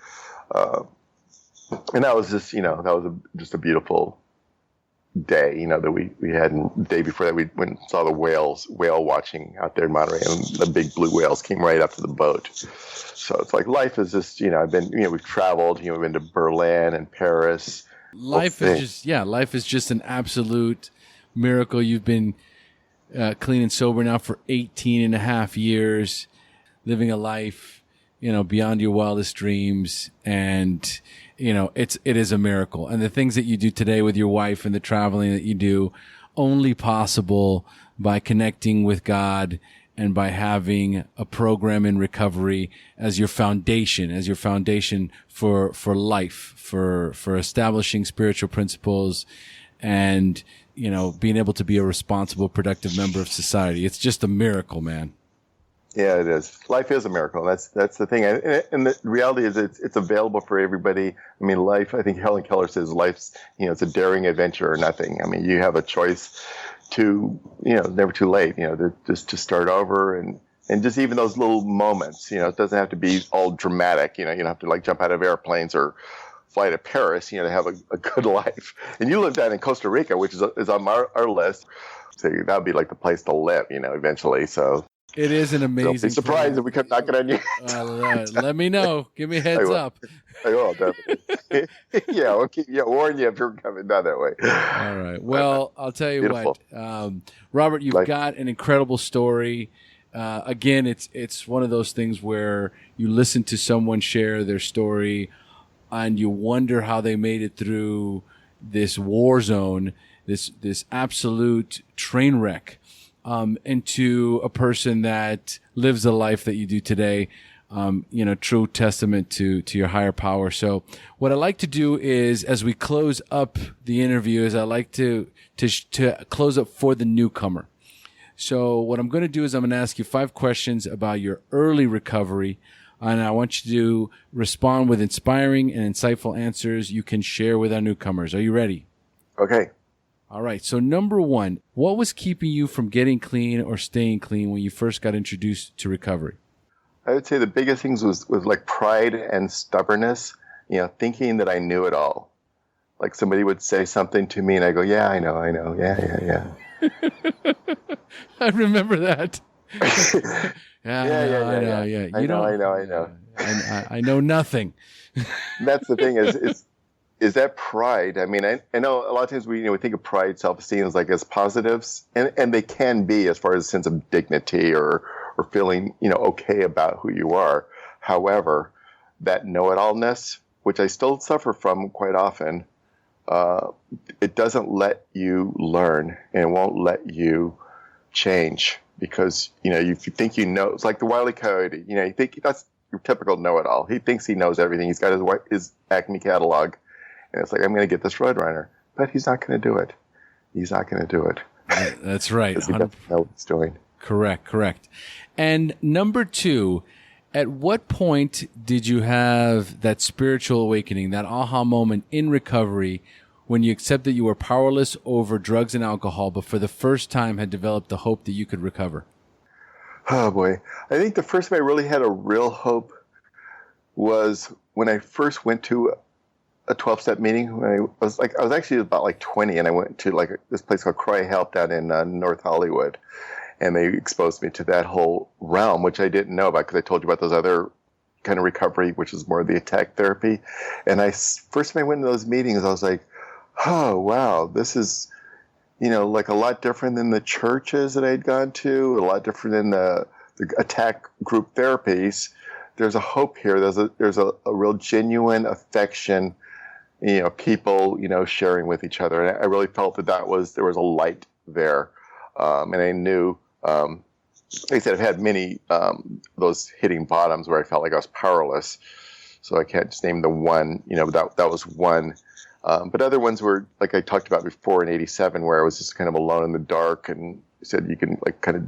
And that was just, just a beautiful day, that we had. And the day before that, we went and saw the whale watching out there in Monterey, and the big blue whales came right up to the boat. So it's like, life is just, I've been, we've traveled, we've been to Berlin and Paris.
Life is just an absolute miracle. You've been clean and sober now for 18 and a half years, living a life, beyond your wildest dreams. And, it is a miracle. And the things that you do today with your wife and the traveling that you do, only possible by connecting with God and by having a program in recovery as your foundation for life, for establishing spiritual principles and, being able to be a responsible, productive member of society. It's just a miracle, man.
Yeah, it is. Life is a miracle. That's the thing. And the reality is it's available for everybody. I mean, life, I think Helen Keller says life's, it's a daring adventure or nothing. I mean, you have a choice to, never too late, just to start over and just even those little moments, it doesn't have to be all dramatic. You don't have to jump out of airplanes or fly to Paris, to have a good life. And you live down in Costa Rica, which is on our list. So that would be the place to live, eventually. So.
It is an amazing.
Don't be surprised if we come knocking on you.
Let me know. Give me a heads up.
I will, definitely. Yeah, we'll warn you if you're coming down that way.
All right. Well, I'll tell you
Beautiful.
what, Robert, you've got an incredible story. Again, it's one of those things where you listen to someone share their story, and you wonder how they made it through this war zone, this absolute train wreck. Into a person that lives the life that you do today, true testament to your higher power. So what I like to do is, as we close up the interview, is I like to close up for the newcomer. So what I'm going to do is I'm going to ask you 5 questions about your early recovery, and I want you to respond with inspiring and insightful answers you can share with our newcomers. Are you ready?
Okay.
All right. So number 1, what was keeping you from getting clean or staying clean when you first got introduced to recovery?
I would say the biggest things was pride and stubbornness, thinking that I knew it all. Like somebody would say something to me and I go, yeah, I know. Yeah.
I remember that.
Yeah. I know.
I know nothing.
That's the thing is that pride. I mean, I know a lot of times we think of pride, self-esteem as positives, and they can be as far as a sense of dignity or feeling, okay about who you are. However, that know-it-allness, which I still suffer from quite often, it doesn't let you learn and it won't let you change because, if you think it's like the Wile E. Coyote, you think that's your typical know-it-all. He thinks he knows everything. He's got his Acme catalog. And it's like, I'm going to get this Roadrunner. But he's not going to do it. He's not going to do it.
That's right.
Because he doesn't know what he's doing.
Correct. And number 2, at what point did you have that spiritual awakening, that aha moment in recovery when you accepted you were powerless over drugs and alcohol, but for the first time had developed the hope that you could recover?
Oh, boy. I think the first time I really had a real hope was when I first went to a 12-step meeting. I was actually about 20, and I went to this place called Cry Help down in North Hollywood, and they exposed me to that whole realm, which I didn't know about because I told you about those other kind of recovery, which is more of the attack therapy. And first time I went to those meetings, I was like, oh wow, this is a lot different than the churches that I'd gone to, a lot different than the attack group therapies. There's a hope here. There's a real genuine affection. People, sharing with each other. And I really felt there was a light there. And I knew, like I said, I've had many, those hitting bottoms where I felt like I was powerless. So I can't just name the one, that was one. But other ones were, like I talked about before in 87, where I was just kind of alone in the dark and said you can kind of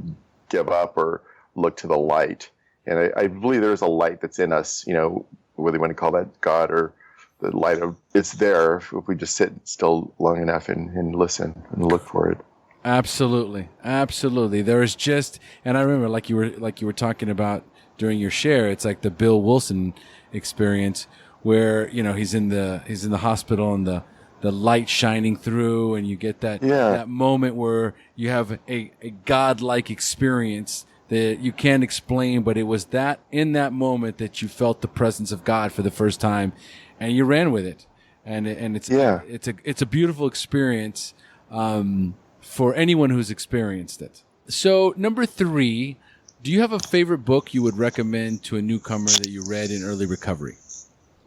give up or look to the light. And I believe there is a light that's in us, whether you want to call that God or the light it's there if we just sit still long enough and listen and look for it.
Absolutely. There is just, and I remember like you were talking about during your share, it's like the Bill Wilson experience where, he's in the hospital and the light shining through and you get that moment where you have a godlike experience that you can't explain, but it was in that moment that you felt the presence of God for the first time. And you ran with it, and it's a beautiful experience for anyone who's experienced it. So number 3, do you have a favorite book you would recommend to a newcomer that you read in early recovery?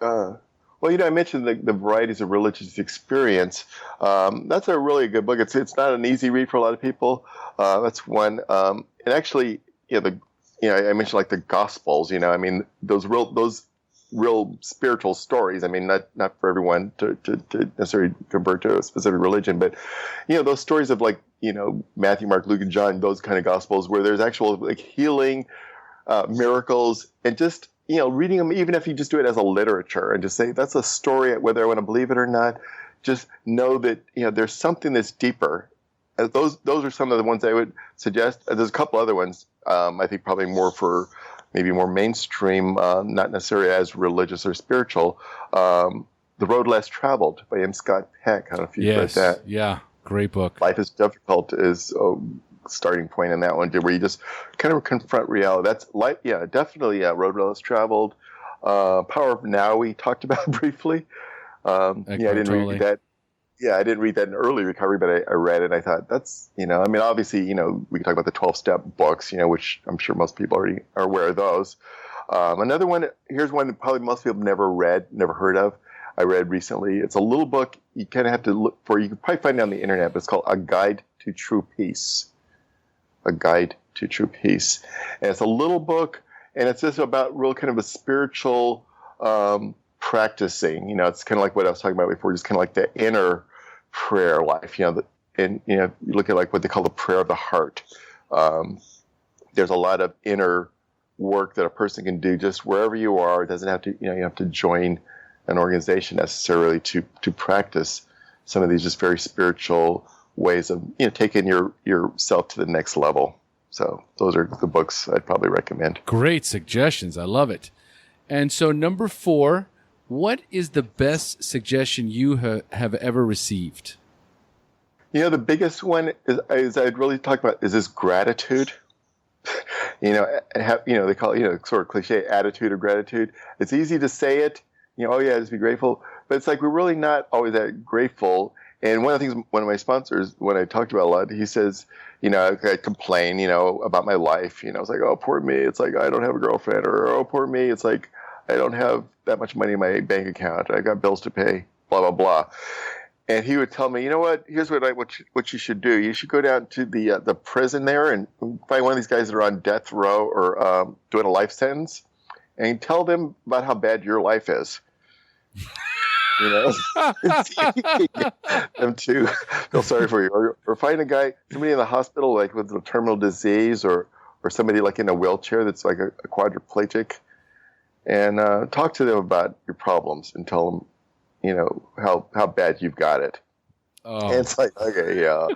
Well, I mentioned the Varieties of Religious Experience. That's a really good book. It's not an easy read for a lot of people. That's one. And actually, I mentioned the Gospels. Those real spiritual stories. I mean, not for everyone to necessarily convert to a specific religion, but those stories of like Matthew, Mark, Luke, and John, those kind of gospels where there's actual like healing, miracles, and just reading them, even if you just do it as a literature and just say that's a story, whether I want to believe it or not, just know that there's something that's deeper. Those are some of the ones I would suggest. There's a couple other ones. I think probably maybe more mainstream, not necessarily as religious or spiritual. The Road Less Traveled by M. Scott Peck. I don't know if you've read that.
Yeah, great book.
Life is Difficult is a starting point in that one, where you just kind of confront reality. That's life. Yeah, definitely. Road Less Traveled. Power of Now we talked about briefly. I didn't read that. Yeah, I didn't read that in early recovery, but I read it and I thought that's, I mean, obviously, we can talk about the 12-step books, which I'm sure most people already are aware of those. Another one, here's one that probably most people never heard of. I read recently. It's a little book you kind of have to look for. You can probably find it on the internet, but it's called A Guide to True Peace. A Guide to True Peace. And it's a little book, and it's just about real kind of a spiritual practicing. It's kind of like what I was talking about before, just kind of like the inner prayer life, and you look at like what they call the prayer of the heart. There's a lot of inner work that a person can do just wherever you are. It doesn't have to, you have to join an organization necessarily to practice some of these just very spiritual ways of, taking yourself to the next level. So those are the books I'd probably recommend.
Great suggestions. I love it. And so number 4, what is the best suggestion you have ever received?
The biggest one is I'd really talk about is this gratitude. They call it, sort of cliche attitude of gratitude. It's easy to say it, just be grateful. But it's like we're really not always that grateful. And one of the things, one of my sponsors, when I talked about a lot, he says, I complain, about my life. It's like, oh, poor me. It's like, I don't have a girlfriend. Or, oh, poor me. It's like, I don't have that much money in my bank account. I got bills to pay, blah, blah, blah. And he would tell me, you know what? Here's what you should do. You should go down to the prison there and find one of these guys that are on death row or doing a life sentence and tell them about how bad your life is. Them too feel sorry for you. Or find somebody in the hospital like with a terminal disease or somebody like in a wheelchair that's like a quadriplegic. And talk to them about your problems and tell them, how bad you've got it. Oh. And it's like, okay, yeah.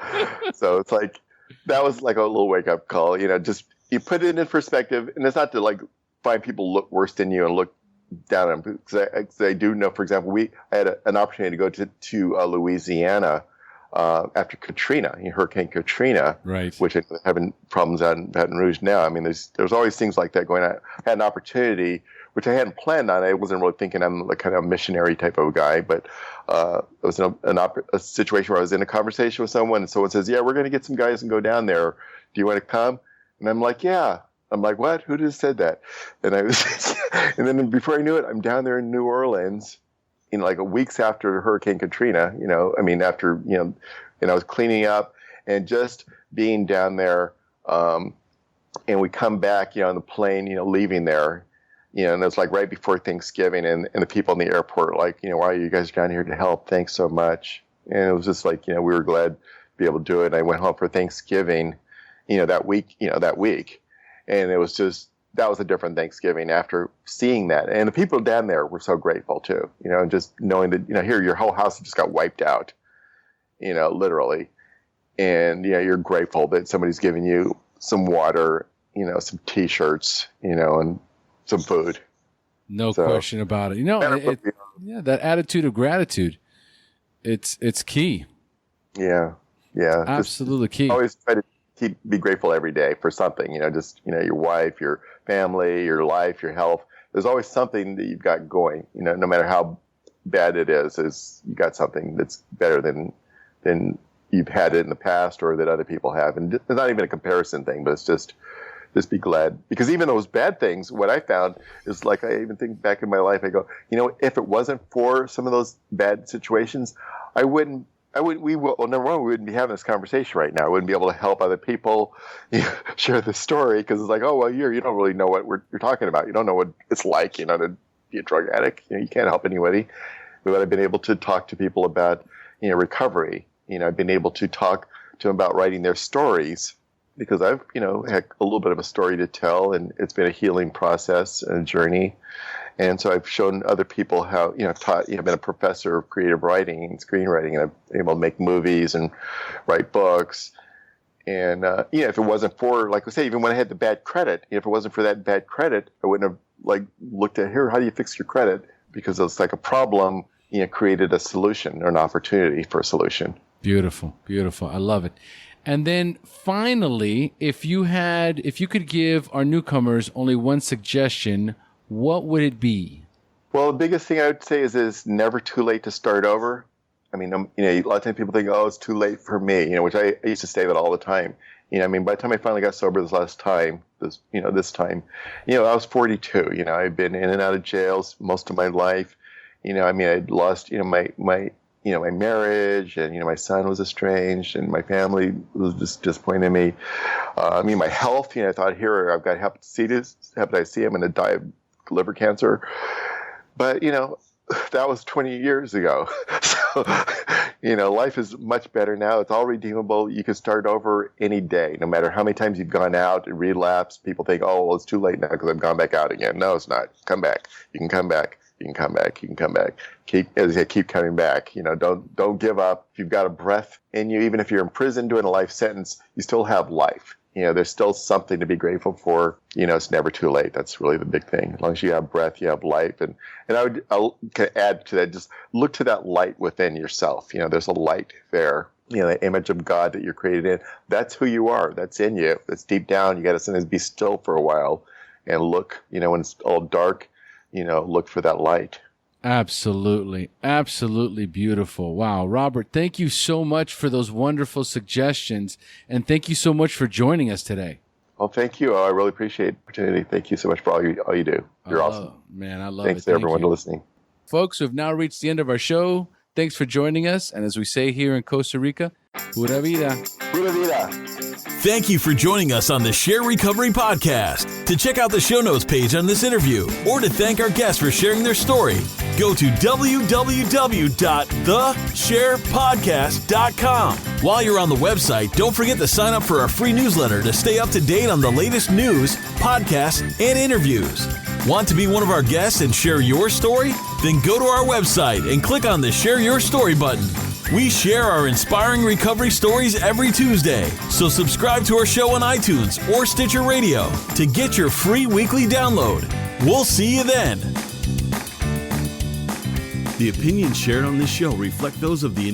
So it's like, that was like a little wake-up call. Just you put it in perspective. And it's not to like find people look worse than you and look down on them. Because I do know, for example, I had an opportunity to go to Louisiana after Katrina, Hurricane Katrina,
right?
Which is having problems out in Baton Rouge now. I mean, there's always things like that going on. I had an opportunity, which I hadn't planned on. I wasn't really thinking I'm the kind of missionary type of guy, but it was a situation where I was in a conversation with someone, and someone says, "Yeah, we're going to get some guys and go down there. Do you want to come?" And I'm like, "Yeah." I'm like, "What? Who just said that?" And and then before I knew it, I'm down there in New Orleans, like weeks after Hurricane Katrina. After and I was cleaning up and just being down there, and we come back, on the plane, leaving there. And it's like right before Thanksgiving, and the people in the airport like, why are you guys down here to help? Thanks so much. And it was just like, we were glad to be able to do it. And I went home for Thanksgiving, that week. And it was just, that was a different Thanksgiving after seeing that. And the people down there were so grateful too, and just knowing that, here, your whole house just got wiped out, literally. And, you're grateful that somebody's giving you some water, some T-shirts, and some food.
No question about it. That attitude of gratitude, it's key.
Yeah.
Absolutely key.
Always try to be grateful every day for something, your wife, your family, your life, your health. There's always something that you've got going, no matter how bad it is you got something that's better than you've had it in the past or that other people have. And it's not even a comparison thing, but it's just be glad, because even those bad things, what I found is, like, I even think back in my life, I go, if it wasn't for some of those bad situations, number one, we wouldn't be having this conversation right now. I wouldn't be able to help other people share the story, because it's like, oh, well, you don't really know what you're talking about. You don't know what it's like, to be a drug addict. You can't help anybody. But I've been able to talk to people about, recovery. I've been able to talk to them about writing their stories because I've, had a little bit of a story to tell, and it's been a healing process and a journey. And so I've shown other people how, I've been a professor of creative writing and screenwriting, and I've been able to make movies and write books. And, if it wasn't for, like I say, even when I had the bad credit, if it wasn't for that bad credit, I wouldn't have, looked at here, how do you fix your credit? Because it's like a problem, created a solution or an opportunity for a solution.
Beautiful, beautiful. I love it. And then finally, if you could give our newcomers only one suggestion, what would it be?
Well, the biggest thing I would say is it's never too late to start over. I mean, a lot of times people think, oh, it's too late for me, which I used to say that all the time. By the time I finally got sober this time, I was 42. I've been in and out of jails most of my life. I'd lost, my marriage, and, my son was estranged, and my family was just disappointed in me. My health, I thought, here, I've got hepatitis C, I'm going to die of liver cancer. But, that was 20 years ago. So, life is much better now. It's all redeemable. You can start over any day, no matter how many times you've gone out and relapsed. People think, oh, well, it's too late now because I've gone back out again. No, it's not. Come back. You can come back. You can come back. You can come back. Keep coming back. Don't give up. If you've got a breath in you, even if you're in prison doing a life sentence, you still have life. There's still something to be grateful for. It's never too late. That's really the big thing. As long as you have breath, you have life. And I'll add to that, just look to that light within yourself. There's a light there. The image of God that you're created in. That's who you are. That's in you. That's deep down. You got to sometimes be still for a while and look, when it's all dark, look for that light.
Absolutely. Absolutely beautiful. Wow. Robert, thank you so much for those wonderful suggestions. And thank you so much for joining us today.
Well, thank you. I really appreciate the opportunity. Thank you so much for all you do. You're awesome.
Man, I love
Thanks
it.
to everyone for listening.
Folks, we've now reached the end of our show. Thanks for joining us. And as we say here in Costa Rica, pura vida.
Pura vida.
Thank you for joining us on the SHAIR Recovery Podcast. To check out the show notes page on this interview or to thank our guests for sharing their story, go to www.theshairpodcast.com. While you're on the website, don't forget to sign up for our free newsletter to stay up to date on the latest news, podcasts, and interviews. Want to be one of our guests and share your story? Then go to our website and click on the Share Your Story button. We share our inspiring recovery stories every Tuesday, so subscribe to our show on iTunes or Stitcher Radio to get your free weekly download. We'll see you then. The opinions shared on this show reflect those of the